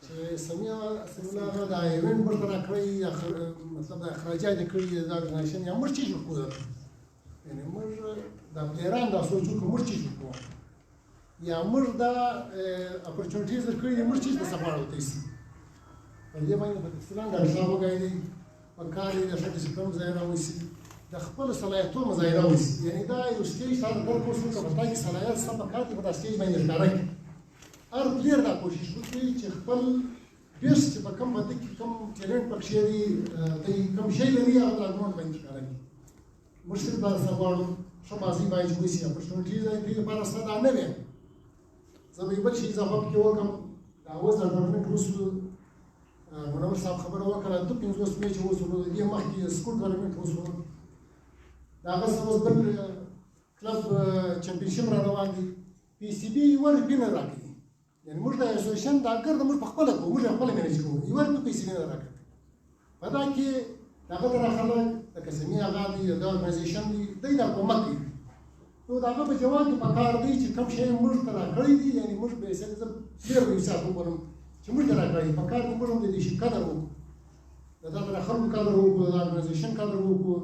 چې سمیع الله هغه دا ایونټ ورته راکړی مطلب د اخراجات یې کړي د ارګنایزیشن یا موږ چیز وکړو یعنی موږ د پلیران دا سوچ وکړو موږ چیز وکړو یا موږ دا اپورچونټیز کړي موږ چیز د سفر وته سي په دې باندې په اسلام دا ښه وګایي په کار یې د شته کوم ځای راوځي د خپل صلاحیتونو مظاهره وشي یعنی دا یو سټیج تاسو د کوم څه په تاسو صلاحیت سم په کار کې په سټیج باندې ښکارا کی هر پلیر دا کوشش وکړي چې خپل بیسټ په کوم باندې کې کوم ټیلنټ پکې دی د کوم شی لري هغه د اګمنټ باندې ښکارا کی مشکل دا سوالو شو بازي باندې وشي اپورچونټیز دې لپاره ستاسو نه وي زه به بل شي اضافه کې وکم دا اوس د ګورنمنت اوسو منور صاحب خبره وکړه د 50 میچ اوسو د مخکې سکول ګورنمنت اوسو دا هغه اوس بل کلب چمپionship را روان دي پی سی بي یو ورپین راکړي یعنی موږ د اسوسییشن دا ګرځو موږ په خپل کوو موږ خپل مینج کوو یو ورپین پی سی بي راکړي په دا کې دغه راخله د کسمی هغه دي د ارګنایزیشن دي دا کومک کوي نو داغه په جواب کې پکار دی چې کوم شی موږ ته راکړی دي یعنی موږ به څه ډیر حساب وکړو چې موږ ته راکړی پکار دی موږ د دې قدر وکړو دا د خلکو قدر وکړو د ارګنایزیشن قدر وکړو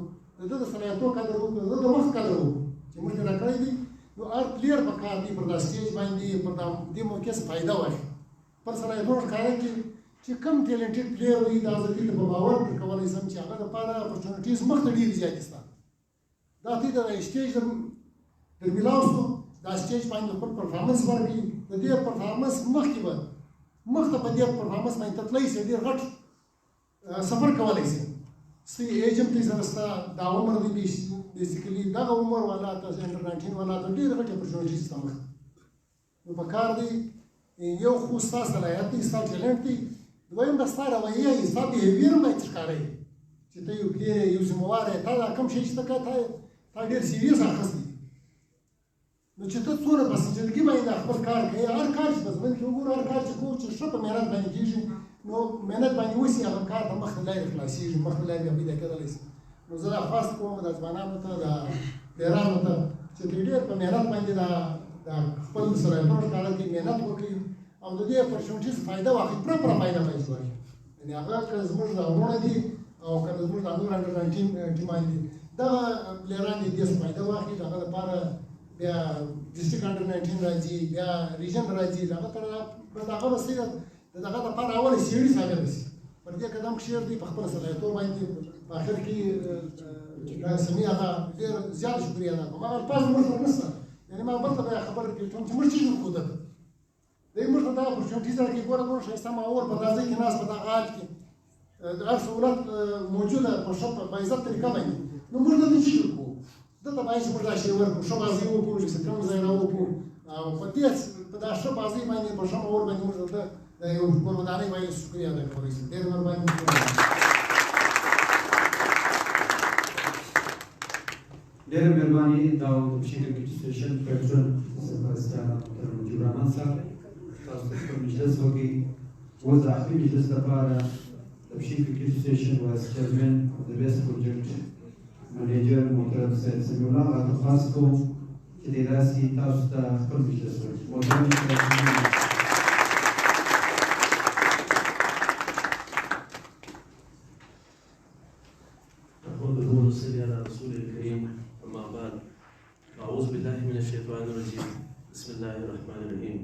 د صلاحیتونو قدر وکړو د وخت قدر وکړو چې موږ ته راکړی دي نو هر پلیر پکار دی پر دا سټیج باندې پر دې موقع څخه فائدہ واخلي پر صلاحیتونو ښکاره کړي چې کم ټیلنټډ پلیر وي دا ځکه په باور کولای شم چې هغه لپاره اپورچونټیز مخته ډېرې زیاتې شته دا ته د سټیج د ملاوسو دا سټیج باندې خپل پرفارمنس ورکړي د دې پرفارمنس مخکې به مخته په دې پرفارمنس باندې تطلعي شي ډېر غټ سفر کولی شي سی ایج هم دې سره ستا دا عمر دی بیسیکلي دغه عمر والا تاسو انډر 19 والا ته ډېر غټ اپورچونټیز شته مخکې نو پکار دی یو خو ستا صلاحیت دی ستا ټیلنټ دی دویم د ستا رویه یې ستا بیهیویر باید ښکاره چې ته یو پلیر یې یو ذمهوار یې تا دا کوم شی چې ته کوې تا ډېر سیریس اخیستی نو چې ته څومره په سنجیدګي باندې خپل کار کوې هر کار چې په ژوند کې وګورو هر کار چې کوو چې ښه په محنت باندې کېږي نو محنت باندې وشي هغه کار ته مخته لارې خلاصېږي مخته لارې بیا پیدا کېدلی شي نو زه دا خاص کوم د ځوانانو ته د پلیرانو ته چې دوی ډېر په محنت باندې دا خپل صلاحیتونه ښکاره کړي محنت وکړي او د دې اپورچونټیز فایده واخلي پوره فایده باندې واخلي یعنې هغه که زموږ د وروڼه دي او که زموږ د نور انډر 19 ټیمان دي دغه پلیران دې دې فایده واخلي د هغه لپاره بیا ډسټرکټ انډر 19 راځي بیا ریجن راځي هغه تر دغه وسیله د دغه لپاره اول سیړي ثابت شي پر دې قدم کښېر دی په خپل صلاحیتونو باندې په اخر کې دا سمیع هغه ډېر زیات شکریه ادا کوم هغه الفاظ موږ سره نشته یعنې ما بل ته خبره کوي چې موږ څه وکړو دی موږ ته دا اپورچونټیز راکړي ګوره دومره ښایسته ماحول په دغه ځای کې ناست په دغه حال کې هر سهولت موجوده په ښه په عزت طریقه باندې نو موږ دلته څه وکړو دلته باید چې موږ دا شی ورکړو ښه بازي وکړو چې کوم ځای راوکړو او په دې په دا ښه بازي باندې په ښه ماحول باندې موږ دلته د یو کورودانۍ باندې شکریه ادا کولی شو ډېر مهرباني ډېره مهرباني دا پښین کرکټ اسوسییشن پرزیدنټ سرپرستان محترم مجيب الرحمن صاحب تاسو ته مجلس وکړي اوس د اخري مجلس لپاره د پښین کرکټ اسوسییشن وایس چیرمن د بیس پروجیکټ منیجر محترم سید سمیع الله راته خاص کوم چې د راسي تاسو ته خپل مجلس وکړي صلى على رسول الكريم أما بعد أعوذ بالله من الشيطان الرجيم بسم الله الرحمن الرحيم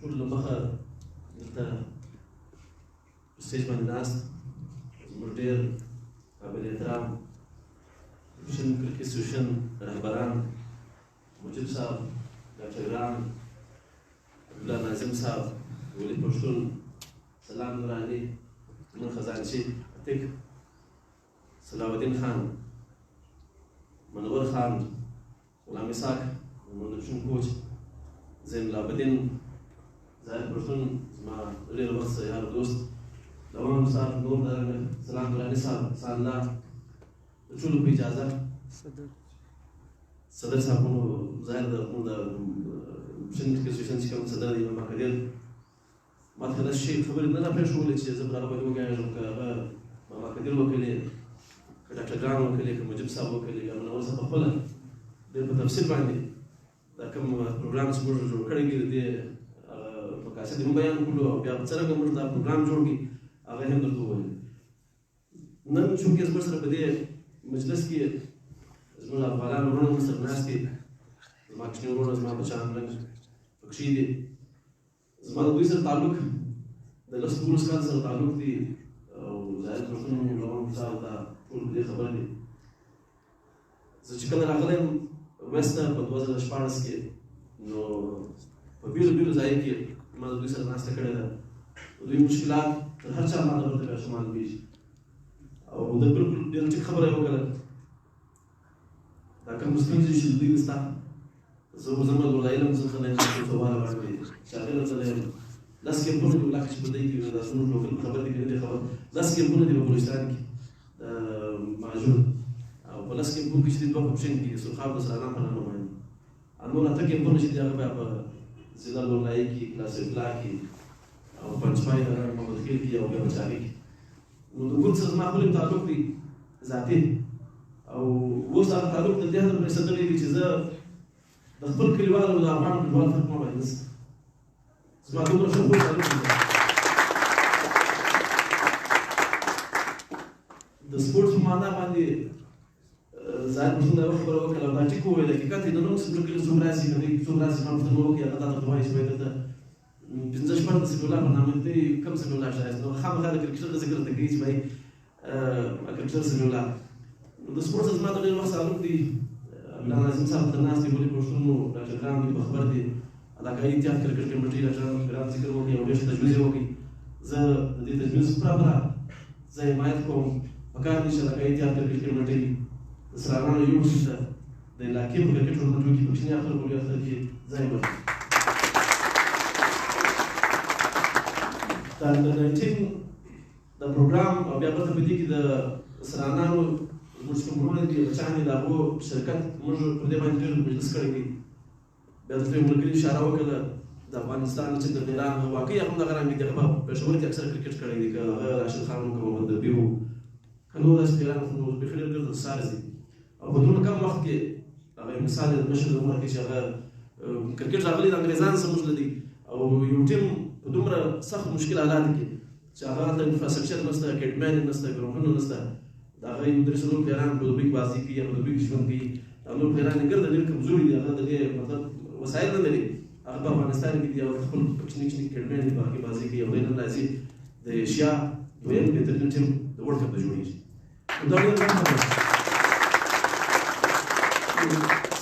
كل بخر أنت استجمع الناس مدير قابل احترام شن كركسوشن رهبران مجيب صاحب دكتوران عبد نازم صاحب ولي پشتون سلام نوراني من خزانچی اتک صلاح الدین خان منور خان غلام اسحاق منشن کوچ زین العابدین زاهد پرتون زما ډېر وخت یار دوست دوام صاحب نور سلام دراني صاحب سالله د ټولو په اجازه صدر صاحبونو ظاهر د شن اسوسییشن چې کوم صدر دی ما کړی ما ته دا شی خبرې نه پېښولې چې زه برابر وګورم که هغه ما کړی وکړي ډاکټر ګرام وکړي که مجيب صاحب وکړي یا منور صاحب خپله ډېر په تفصیل باندې دا کوم پروګرام چې موږ جوړ کړی دی د دې په مقاصد هم بیان کړو او بیا څرنګه موږ دا پروګرام جوړ کړي هغه هم درته وویل. نن چونکې زموږ سره په دې مجلس کې زموږ افغانان وروڼه موږ سره ناست دي، زما کوچني وروڼه زما بچیان رنګ پکښې دي. زما د دوی سره تعلق د 10-12 کال سره تعلق دی او ظاهر پښتون روان مثال ته ټول په دې خبره دي. زه چې کله راغلی یم ویسټ ته په 2014 کې نو په بیلو ځایو کې ما د دوی سره ناسته کړې ده. د دوی مشکلات تر هر چا باندې ورته بیاشمال کېږي او د بلکل ډېره ټیک خبره یې وکړه. دا کوم ستونزې چې د دوی سته زه زما د علم څخه نه یم چې سوال باندې شاغله زه یم 10 کمپونه دي ولاکه چې په دې کې دا زموږ لوکل خبر دي کنه خبر 10 کمپونه دي په بلوچستان کې موجود او په 10 کمپونو کې چې دوه اپشن دي سرخاب د سلام په نامه باندې انو نه ته کمپونه چې هغه په ضلع لورای کې کلاس بلا کې او پنځپای محمد خیل کې او بیا بچاري کې نو د ګل سره ما خپل تعلق دی ذاتي او اوس هغه تعلق د دې هغه رسېدلې دي چې زه د خپل کلیوالو او د افغان کلیوالو فرق ما باندې زما دومره ښه تعلق دی. د سپورټ په معنا باندې ځان موږ دا خبره وکړه او دا ټیک وویل چې کته د نوم څخه کله څومره راځي کنه څومره راځي ما په نوم کې هغه دا دوه یې شوی ده پنځه شپږ د سکولا په نامه دی کوم سکولا شاید نو خامخا د کرکټر ذکر ته کوي چې وای کرکټر سکولا د سپورټ زما د ډېر وخت تعلق دی. الله نظم صاحب ته ناست دی ولې پښتون ډاکټر ګرام دی په خبر دی علاقایي اتحاد کرکټ کمیټې ډاکټر ګرام ذکر وکړي او ډېر تجویز وکړي. زه د دې تجویز برابر زه حمایت کوم. پکار دي چې علاقایي اتحاد کرکټ کمیټې د سرانانو یو شته د علاقې په کرکټ ټورنمنټونو کې پکښني اخر ګولې اخر کې ځای ورکړي. دا د 19 د پروګرام او بیا پرته په دې کې د سرانانو زموږ کوم وروڼه دي بچیان دي د هغو شرکت موږ په دې باندې ډېر مجلس کړی دی. بیا درته یو ملګري اشاره وکړه د افغانستان چې د ایران واقعي همدغه رنګ دي. هغه په پېښور کې اکثر کرکټ کړی دی که هغه راشد خان و که محمد ربیع و که نور داسې پیران خو بیخي ډېر ډېر سارز دي او په دومره کم وخت کې هغه مثال د مشر د عمر کې چې هغه کرکټ راغلی د انګریزانو سره موږ لدی او یو ټیم په دومره سخت مشکل حالاتو کې چې هغه هلته انفراسټرکچر نشته اکیډمۍ نشته ګراوندونه نشته د هغه یو درې څلور پلیران په دوبۍ کې بازي کوي یا په دوبۍ کې ژوند کوي او نور پلیران یې ګرده ډېر کمزوري دي هغه د دې مطلب وسایل نه لري هغه په افغانستان کې دي او خپل کوچني کوچني اکیډمۍ دي په هغې بازي کوي او دی نن راځي د ایشیا دویم بهترین ټیم د ورلډ کپ ته جوړېږي. دا ډېر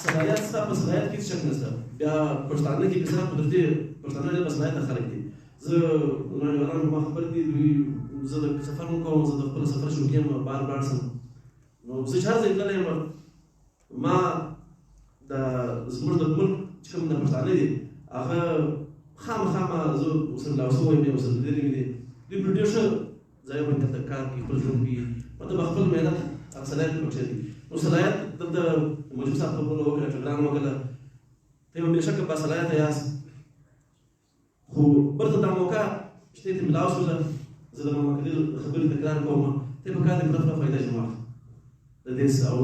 صلاحیت ستا په صلاحیت کې هېڅ شک نشته. بیا پښتانه کې بېسره قدرتي پښتانه ډېر باصلاحیته خلک دي. زه نړیوالان ما خبر دي دوی زه د سفر هم کوم زه د خپل سفر شوقي یم بار بار شم نو زه چې هر ځای تللی یم ما د زموږ د ملک چې کوم د پښتانه دي هغه خامخا زه ورسره لاو شوی یم ورسره لیدلي مې دي دوی پر ډېر ښه ځایو باندې هلته کار کوي خپل ژوند کوي مطلب خپل محنت هغه صلاحیت پکښې دي. نو صلاحیت دلته مجید صاحب خبره وکړه ټلګرام وکړه ته یو بېشکه باصلاحیته یاست خو برته دا موقع چې ته ملاو شوله زه د ماما کدیر خبرې تکرار کوم ته په کار د پوره فایده جوړه د دې او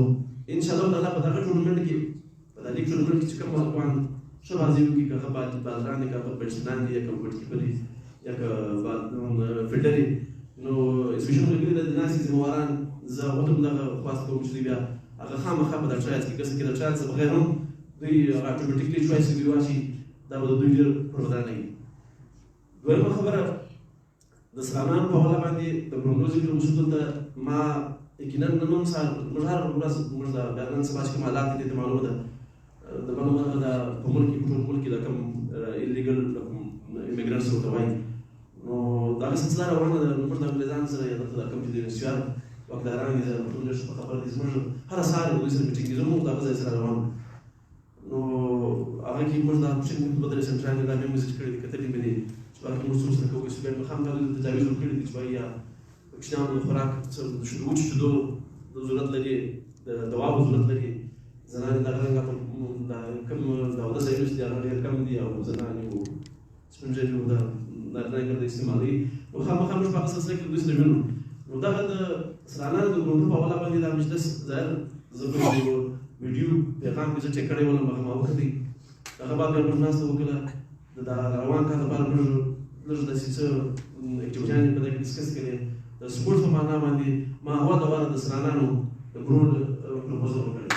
ان شاء الله تعالی په دغه ټورنمنټ کې په دغه ټورنمنټ کې چې کوم افغان ښه بازي وکړي که هغه بازران دي که هغه بیټسمین دي یا که وکټکیپر دي یا که فیلډر دي نو اسپیشل ملګري د ناسې ذمهواران زه هغو ته هم دغه خواست کوم چې دوی بیا هغه خامخا په دغه ټرایلز کې که څه کې د ټرایلز څخه بغیر هم دوی هغه اټومیټیکلي چوایس کې دوی واچي دا به د دوی ډېر پروردانه وي. دویمه خبره د سلامانو په حواله باندې د ګرومرو ذکر وشو دلته ما یقینا نن هم سهار موږ هره ورځ موږ د نن سبا چې کوم حالات دي ته معلومه ده د معلومه ده په ملک کې په ټول ملک کې د کوم ایلیګل ایمیګرانټس ورته وایي نو دغه سلسله روانه ده. موږ د انګریزانو سره یا دلته د کوم چې د انسیار واکداران دي ټول ډېر ښه خبره دي زموږ هره سهار د دوی سره میټینګ دي زموږ دغه ځای سره روان نو هغه کې موږ د پښین بدرې سنټرال دا مې وزټ کړی دي کتلې مې دي چې باید موږ څه څه کوو چې بیا مخام ته د تجاویز ورکړي دي چې وایي یا کوچنیانو د خوراک وچو شیدو د ضرورت لري د دواو ضرورت لري زنانې دغه رنګه کوم د اودس ځایونه چې دي هغه ډېر کم دي او زنانې و سپین ږیري و د نارینه ګرده استعمالوي نو خامخا موږ په هغه سلسله کې د دوی سره وینو نو دغه د سرانانو د ګروپونو په حواله باندې دا مجلس ظاهر زه په یو ویډیو پیغام کې زه چک کړی ولم هغه ما وکتئ هغه بعد بیا موږ ناسته وکړله د روان کار لپاره موږ لږ داسې څه اکټیویټیانې په دې کې ډسکس کړې د سپورټ په معنا باندې ما هوا د واره د سرانانو د ګرول پروپوزل وکړی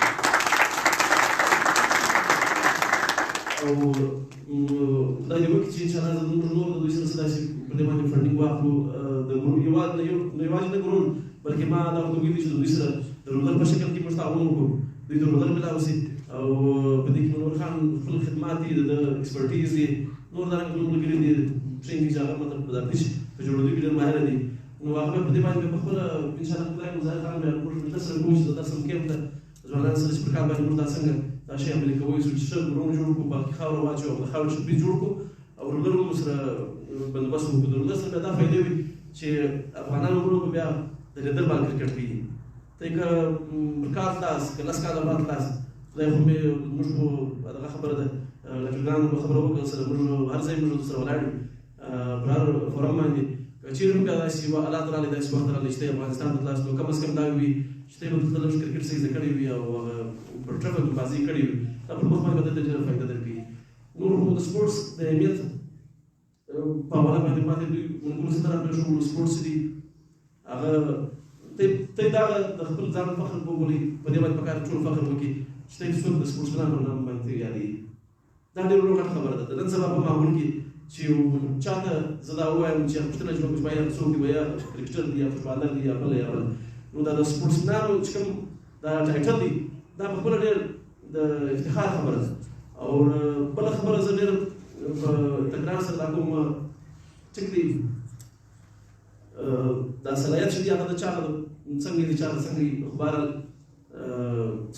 او دا دې وکړي چې انشاءالله زموږ نور د دوی سره څه داسې په دې باندې فنډینګ واخلو د ګرول یوازې د ګرول بلکې ما دا ورته ویلي چې د دوی سره د رولر په شکل کې موږ تعاون وکړو دوی د رولر ملاو شي او په دې کې منور خان خپل خدمات دي د ایکسپرټیز دي نور دا رنګ ملګري دي ټریننګ چې هغه مطلب په دې په جوړولو کې ډېر ماهر دي نو هغه په دې باندې په خپل انشاءالله خدای مزار خان به موږ د سره کوم چې د تاسو کېم ته ځوانان سره چې په کار باندې موږ څنګه دا شی عملي کوو چې څه ورو جوړ کو باقي خاور واچو او خاور چې جوړ کو او رولر سره بندوبست وکړو د رولر سره دا فائدې وي چې افغانانو ورو بیا د لیدر باندې کرکټ کوي ته که برکات لاس که لاس کاله بعد لاس خدای خو مې موږ خو دغه خبره ده لکهګانو په خبره وکړه سره موږ هر ځای موږ سره ولاړ یو پر هر فورم باندې که چېرې هم بیا داسې یوه الله تعالی داسې وخت راغلی چې ته افغانستان ته تلاس نو کم از کم دا وي چې ته به دلته لږ کرکټ څه زده کړی وي او پر ټرفل بازي کړې وي دا پر مخ باندې به درته ډېره فایده درکوي نور خو د سپورټس د اهمیت په حواله باندې ما ته دوی ملګرو سره راپرېښو سپورټس دي هغه ته دا د خپل ځان فخر وبولي په دې باندې پکار ټول فخر وکړي چې ته څوک د سپورټسمن په نام باندې یادېږي دا ډېره لویه خبره ده د نن سبا په ماحول کې چې چاته زه دا ووایم چې پوښتنه چې وکړو چې باید څوک دی یا کرکټر دی یا فوټبالر دی یا بل یا بل نو دا د سپورټسمنانو چې کوم دا ټایټل دی دا په خپله ډېر د افتخار خبره ده او بله خبره زه ډېر په تکرار سره دا کوم ټیک دی دا صلاحیت چې دی هغه د چا څنګه دی چا څنګه خو بهرحال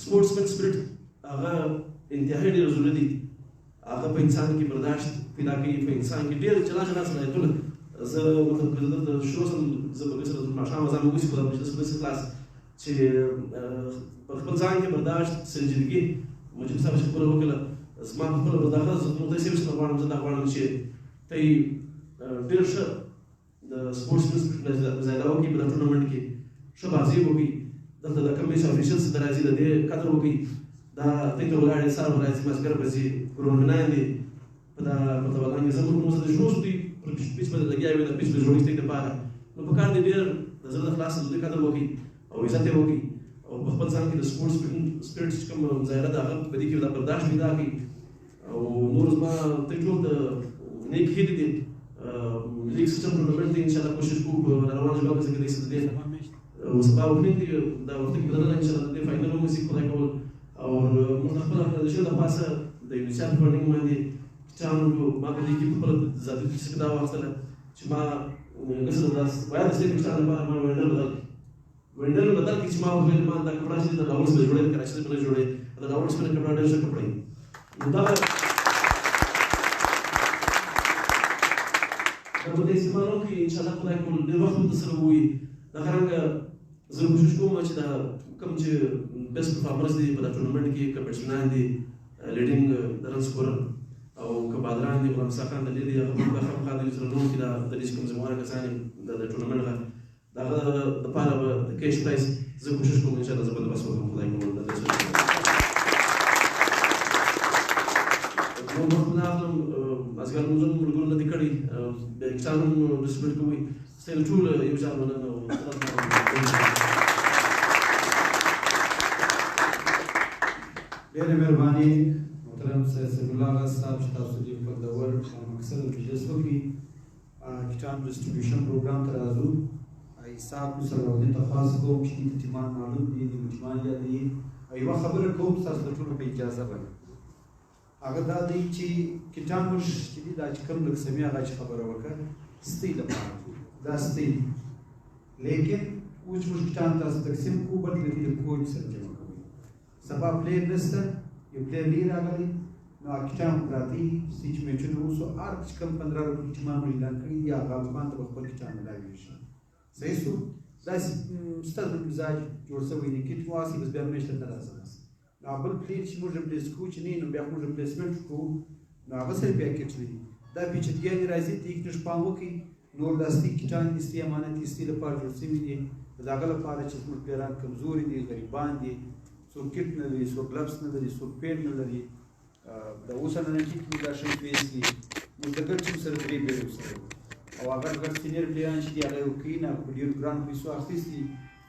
سپورټسمن سپریټ هغه انتهایی ډېر ضروري دی هغه په انسان کې برداشت پیدا کوي په انسان کې ډېر جلا جلا صلاحیتونه زه مطلب که زه د شروع سره زه به سره ماښام ځان وګورم په مجلس کلاس چې په خپل ځان کې برداشت سنجیدګي مجلس صاحب چې خبره وکړه زما په خپله بداخله زه نو داسې وشته غواړم زه دا غواړم چې ته ډېر ښه د سپورټسمن مظاهره وکړي په دا ټورنمنټ کې ښه بازي وکړي دلته د کمیس افیشلز ته راځي د دې قدر وکړي دا ته ته ولاړې سهار به راځي مازدیګر به ځي ګرونمنان دي په دا متوالان کې زموږ موږ د شروع دوی پر پیچ باندې لګیا وي د پیچ په جوړښت لپاره نو په کار دې ډېر د زړه د خلاص د دې قدر وکړي او عزت یې وکړي او په خپل ځان کې د سپورټ سپیرټ چې کوم ظاهره ده هغه په دې کې دا برداشت پیدا کړي او نور زما ته ټول د نیک هیلې دي لیګ سیسټم ټورنمنټ دی انشاءالله کوشش کوو په روان ژبه کې څنګه دې څه دې او سبا وکړي دا وخت کې بدلنه انشاءالله دې فاینل هم وسی خدای کول او موږ خپل د شو د پاسه د یونیسف فنډینګ باندې چانو ما په دې کې خپل ذاتي څه دا واخله چې ما نسل داس باید څه کې څنګه ما وینډر بدل کې چې ما ویل ما دا کپڑا چې د لاورس په جوړه کراچي په جوړه دا لاورس په کپڑا ډېر ښه کپڑا دا په دې سیمانو کې ان شاء الله خدای کول ډېر وخت سره وي دا څنګه زه کوشش کوم چې دا کوم چې بیسټ پرفارمرز دي په ټورنمنټ کې کپټنان دي لیډینګ رن سکورر او کبادران دي غلام ساخان د دې هغه په خپل د سره نو کې دا د دې کوم زموږه کسان د ټورنمنټ دا د پاره د کیش پرایز زه کوشش کوم ان شاء الله زه به تاسو کوم خدای کول د دې نو خپل اعظم ازګر موږ ورګور نه کړی د اکسانو رسپټ کوي ستل ټول یو ځای ونه نو ډېره مهرباني محترم سید الله صاحب چې تاسو دې په دور مقصد مجلس وکړي کتاب ډسټریبیوشن پروګرام ته راځو حساب سره ولې تخاص کوم چې د تیمان معلوم دي د مجموعه یادې یوه خبره کوم تاسو ته ټولو په اجازه باندې هغه دا دی چې کتاب چې دا چې کوم لږ سمې هغه چې خبره وکړه ستې لپاره دا ستې لیکن اوس موږ کتاب تاسو تقسیم کوو بل د دې کوچ سره جمع کوو سبا پلیر نشته یو پلیر نه راغلی نو کتاب پراتی چې میچونه اوس هر کوم 15 روپۍ ټیمان اعلان کړي یا غالبان د خپل کتاب ملاوي شي صحیح شو دا ستاسو مزاج جوړ شوی دی کیټ واسي بس بیا مېشته نه راځي نو بل پلیر چې موږ پلیس کوو چې نه نو بیا موږ پلیسمنټ کوو نو هغه سره بیا کیټ وي دا پیچیدګي راځي ټیک نش پام وکړي نور داسې کیټان استي امانت استي لپاره جوړ شوي دي دا هغه لپاره چې موږ پیران کمزوري دي غریبان دي څوک کیټ نه لري څوک ګلفز نه لري څوک پین نه لري د اوسنۍ کې موږ دا شی پیسې موږ د ګټو سره درې بیرو سره او هغه ګټ سینیر پلیان چې دی هغه یو کینا په ډیر ګران پیسو اخیستي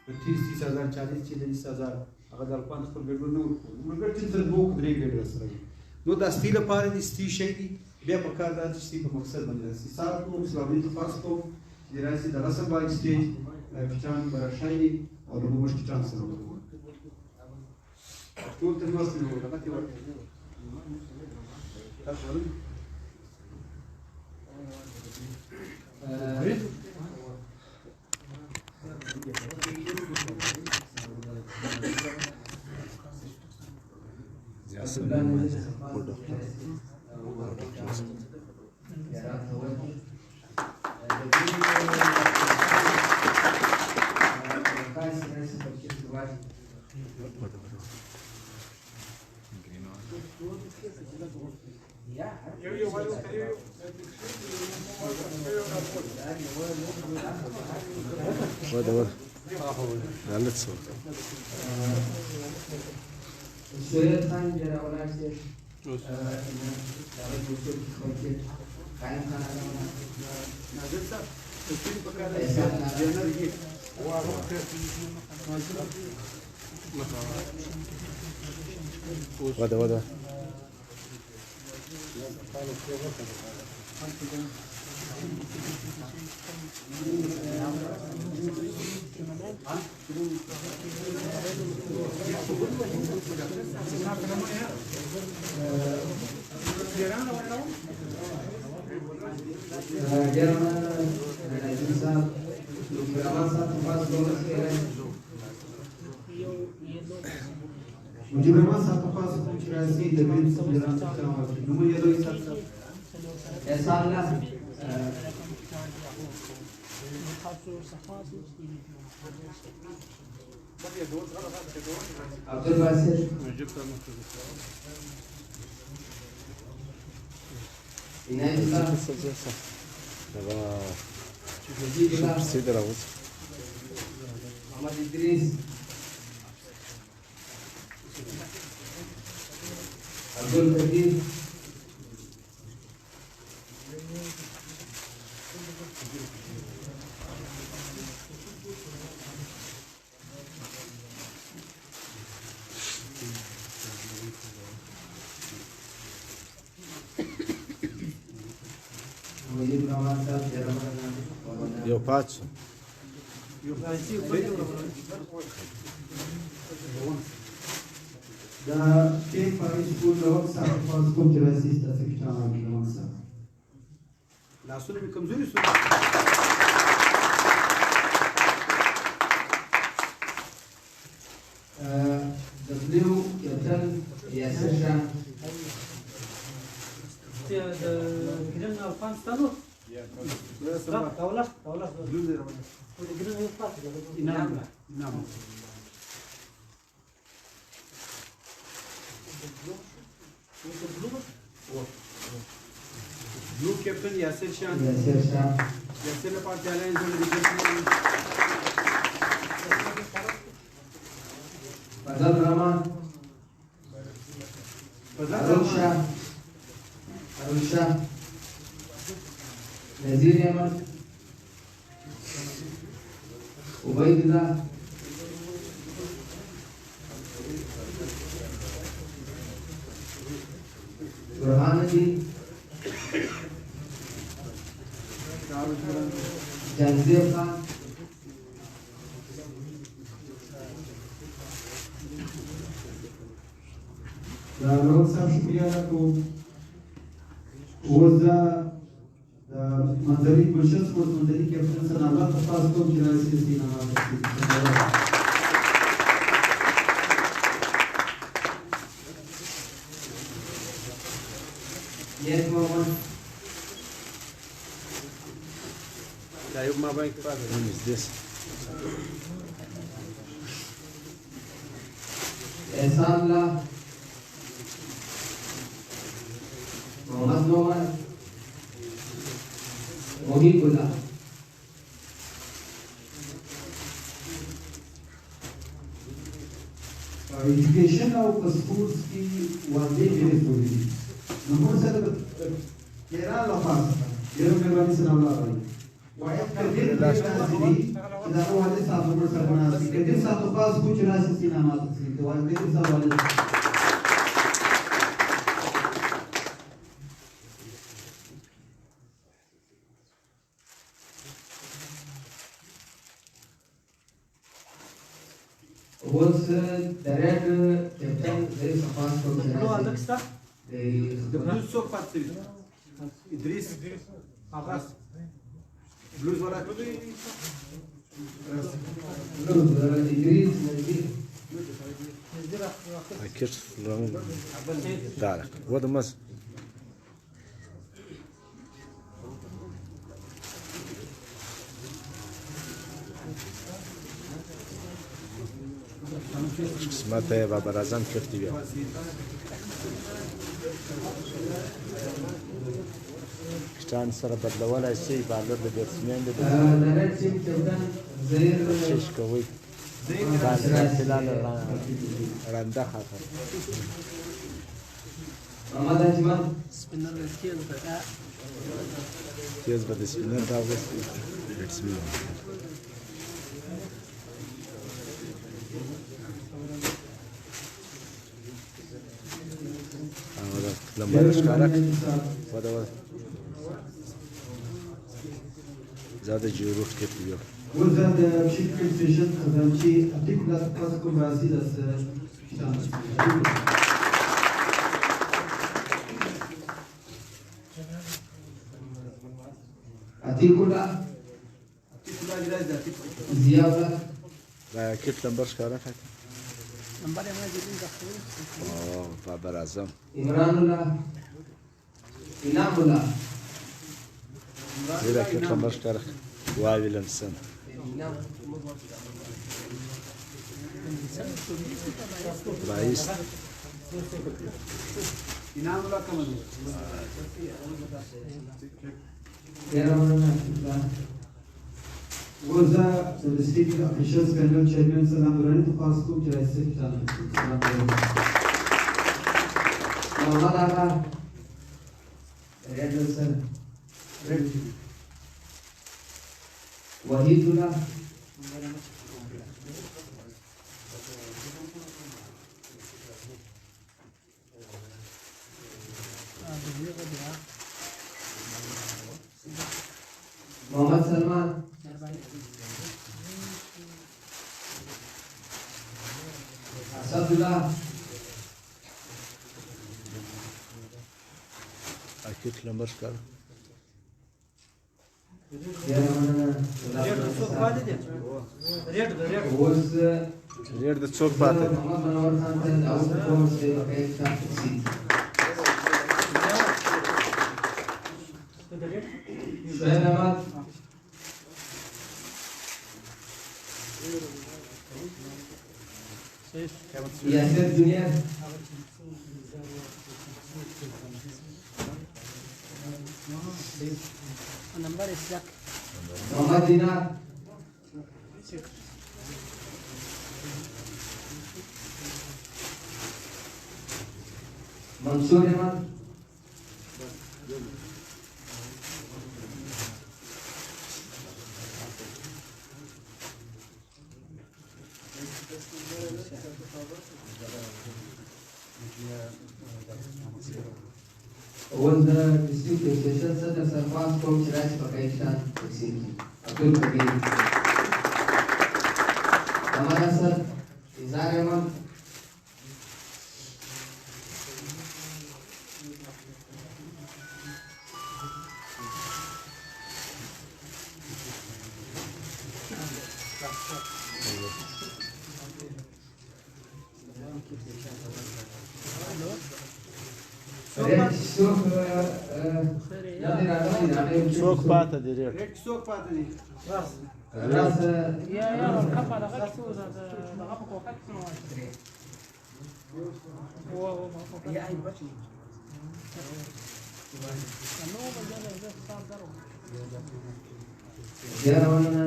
په 30000 40000 هغه د الکوان خپل بیرو نو موږ ګټ سره دوه درې بیرو سره نو دا ستیل لپاره دي ستی شي بیا په کار دا چې په مقصد باندې راسي ساتو اسلامي تفاصیل د راسي د رسم باندې سټیج کچان براشای او د موږ کچان سره ټول تر نو سره راځي تاسو وده مجھے برما صاحب کا پاس پوچھ رہا ہے سی دبیر سب جران سکتا ہوں نمو یہ دو سب ایسا اللہ عبدالباسر عنایت اللہ مجید اللہ محمد ادریس عبدالقدیر یو پاتې دا ټیم پای سکول د وخت سره پاس کوم چې راځي تاسو کې تمام کړم سره لاسونه مې کمزوري شو دبليو کپټن یاسر شاه د ګرین افغانستانو تولا Blue Captain Yasir Shah. Yasir ne parti alliance on the Fazal Rahman. Arun Shah. Nazir Ahmad. Ubaidullah. Burhanuddin. Janzir Khan. روح صاحب شکریہ ادا کوم اوس دا منځري ګلشن سپورټ منځري کیپټن سره الله تاسو کوم چې راځي سینما Yes, Mohammed. Ayub Mabank father. When is this? Ehsanullah. Mohammed Noman. Mohibullah. ایجوکیشن او په سپورټس کې واضح ډېرې پوهې دي نو موږ سره د ایران لخوا څخه ډېر مهرباني سره ولاړ وايي که دې راځي چې دا والد صاحب موږ سره ناست دي دې ساتو خاص کو چې راسي سینما ته چې والد صاحب والد was director captain very fast from the blues so fast Idris Abbas blues wala Idris Akir from Dark. What must قسمت و برازم کفتی بیا کشتان سر بدلوال شی بالر د بیټسمن د شش کوي فلال رنده خاطر محمد اجمل سپینر تیز به سپینر راوست بیټسمن لمبر ښکارک ودا زیاده جوړوټ کې پیو وزه د شیپ سټیشن خزانچی اټیک لاس پاس کو بازی دس اتیکولا زیاده دا کټ لمبر ښکارک نمبر یې ما جوړین غوښتل او بابر اعظم عمران الله انعام الله دا کټ لمبر ښکارک واویلنسن رئیس انعام الله کوم دی was the district officials panel chairman Salam Durrani to pass to Jurassic Channel. Mohammad Agha, Red Wilson, Red Wahidullah, Mohammad Salman, Asadullah, کټ لمبر ښکارک ریډ د څوک پاتې دی شعیب احمد یاسر جونیئر نمبر اسلک محمد دینار منصور احمد was the district station Sadr Sarfaz from Siraj Pakistan Taksim Abdul Kabir Kamal Asad Izar Ahmad څوک پاتې دی ریډ ریډ څوک پاتې دی راس یا کپا دغه څه دغه په کوکا کې نو او یا ای بچي نو بجانه زه صاحب درو یا روانه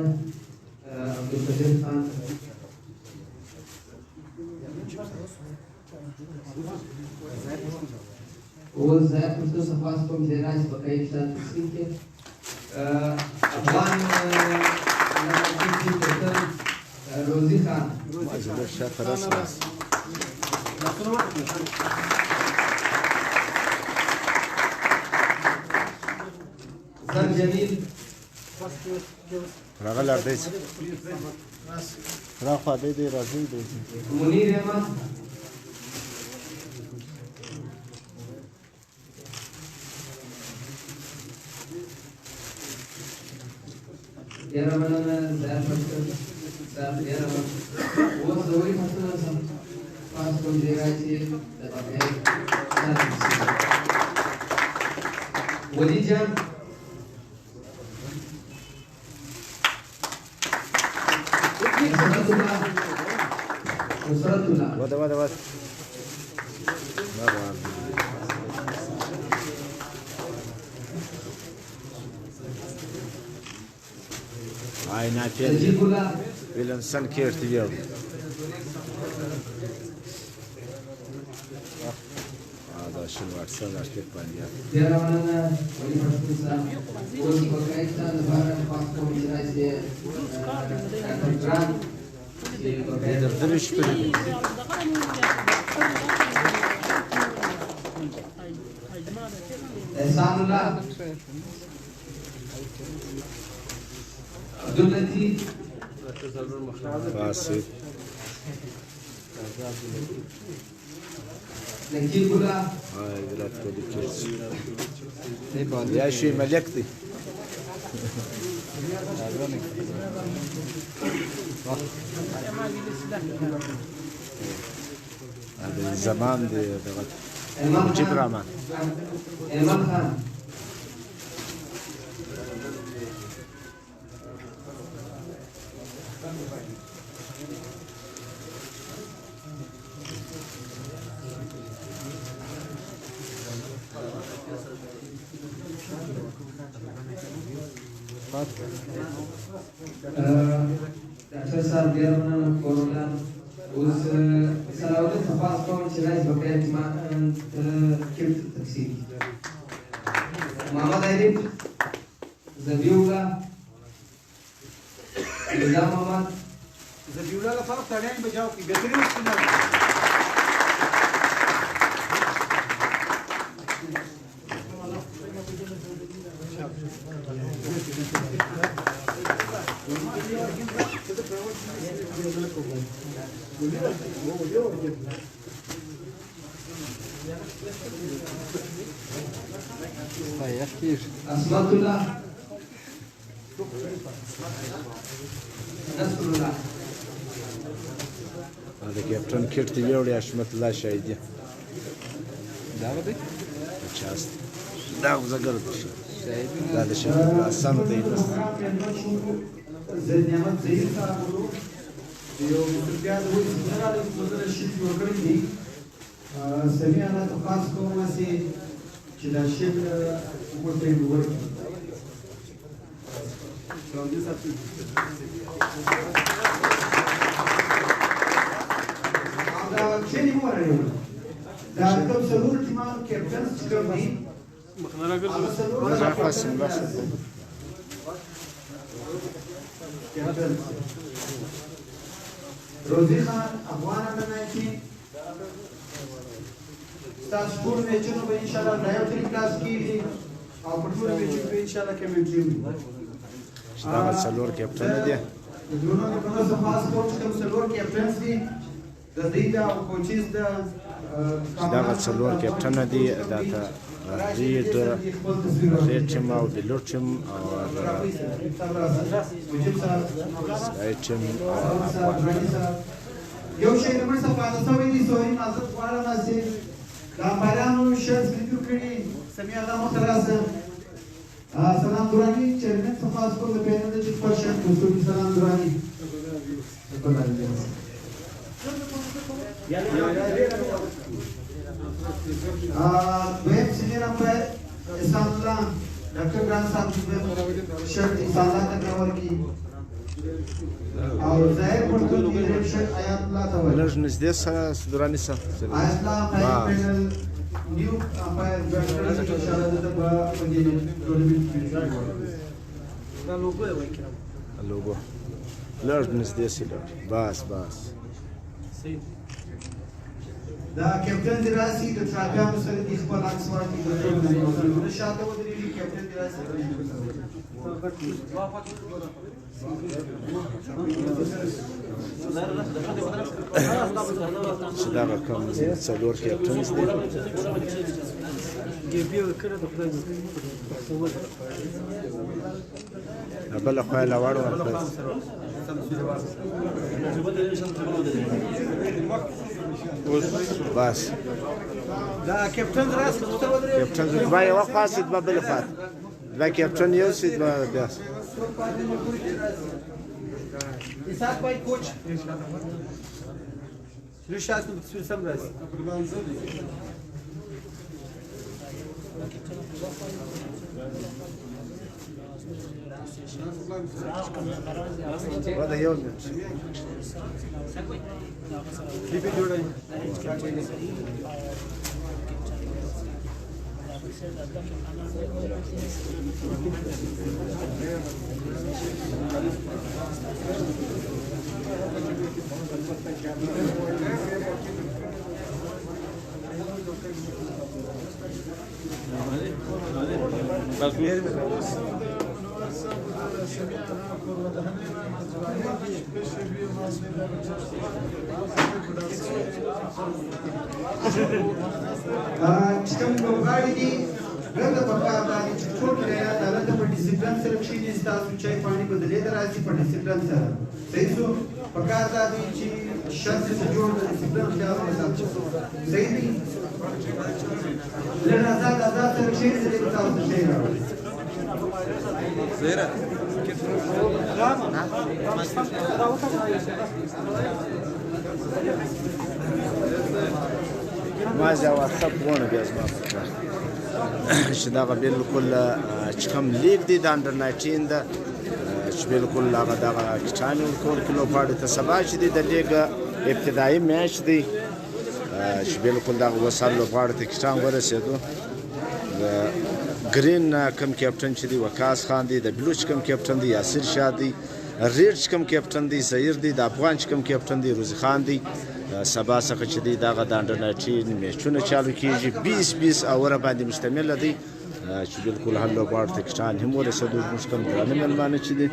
عبد القادر خان اوس ځای پښتو صفاس کوم ځای راځي په کای کې تفصیل کې افغان روزي خان زه شاته راس زر جمیل راغل اردیس را خو دې راځي منیر احمد یاره مننه ځای پښتو صاحب یاره اوس دوی پښتو صفاس کوم ځای راځي ولی جان نصرت الله وده عينا نجيب الله بالإنسان كيرت اليوم هذا شنو أرسل كيف بانيا يا ربنا ولي فرصة وكيفتا نفرق فاكم جنازة درش بدي إحسان الله عبد اللطيف باسط نجيب الله هاي بلاد كودي كيس يا شي ملكتي هذا زمان دي مجيب رامان إمام خان ډاکټر صاحب ډېر مننه کومه اوس سلاوت تفاص کوم چې راځي په کې ما کېټ تفصیل محمد ایریب زبیولا نظام محمد زبیولا لپاره تړین بجاو کې ګټري وسنه عصمت الله نصر الله هذا كابتن كيرتي يوري عشمت الله شاهدي داودي часто да загород да да ще сам да идва زه نعمت ظهیر صاحب ورو یو بیا د وایي جنرال مدیر شیف جوړ کړی دی سمیا نه تاسو کوم چې دا شیف وګورئ وګورئ دا چې نیمه راځي دا کوم څلور ټیمان کیپټنز چې کوم دي مخنه قاسم باسط روزي خان افغان امنیتی تاسو ټول میچونه به ان شاء الله لایو ټیلیکاست کیږي او په ټول میچونو به ان شاء الله کمنټري وي اشتغل سلور کیپټن دی دونو په نوو خاص کوم چې سلور کیپټنز دي د دې دا کوچیز دا اشتغل سلور کیپټن دی دا ریډ ریټم او بلوټم او ایټم یو شی د مرسته پاتې شوی دی سوري نازک غواړم چې دا بارانو شرط لیکو کړي سمیا الله مخراسه سلام دورانی چیرمن صفاس کو د پینل د پرشن مسعود سلام دورانی دویم سینیر نمبر احسان الله ډاکټر ګران صاحب شرط احسان الله ته ورکی او ظاهر پښتون دی شرط آیات الله ته ورکی لږ نږدې سره دورانی سره آیات الله پینل new umpire batman inshallah the ba tournament دا لوګو دی وای کړم لوګو لړ نږدې سي لړ بس دا کپټن دی راسي د تراګانو سره د خپل عکس واخلي د شاته ودرېږي کپټن دی راسي چې دا کوم څلور کپټن دي بل خو لا واړو بس دا کپټن راس کپټن با یو خاصیت به بل فات دا کپټن یو سید به بیا Isaac by coach. Решат с сам раз. هذا يوم Keep it doing. Cikin gobari ne ganda baka da ni cikin kira ya da lada pa discipline sara chini sta su chai pani badale da rasi pa discipline sara sai so baka da ni chi shant se jod da discipline da wa sa sai ni le azad sara chini se da sa sai ra زيرا ما زال واتساب ونه بیا زما چې دا بالکل چې کوم لیګ دی د انډر 19 دا چې بالکل هغه دغه کټانو کول کلو پاړې ته سبا چې دی د لیګ ابتدایي میچ دی چې بالکل دغه وسل پاړې ته کټان ورسېدو د گرین کم کیپټن چې دی وقاص خان دی د بلوچ کم کیپټن دی یاسر شاه دی ریډ کم کیپټن دی زهیر دی د افغان کم کیپټن دی روزي خان دی سبا څخه چې دی دغه د انډر 19 میچونه چالو کیږي 20 اوره باندې مشتمل دی چې بالکل هر لوبغاړی ته کټان هم ورسېدو موږ کوم درانه مېلمانه چې دی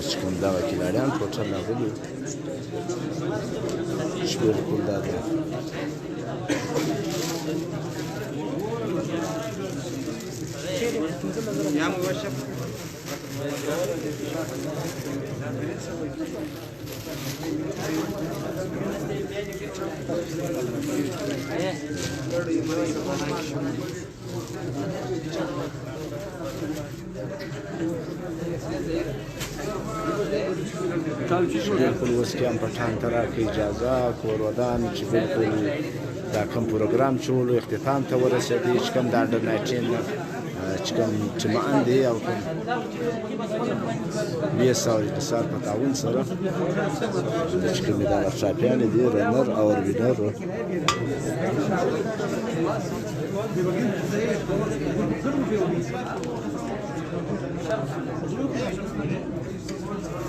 چې کوم دغه کلاریان ټوټل راغلي چې بالکل دا دی بالکل اوس کې هم پټان ته راکړي اجازه کور ودان چې بالکل دا کوم پروګرام چې ولو اختتام ته ورسېدی چې کوم د انډر 19 چې کوم جمعان دی او کوم بیا ساوري د سار په تعاون سره چې کوم د چاپیان دی رنر او وینر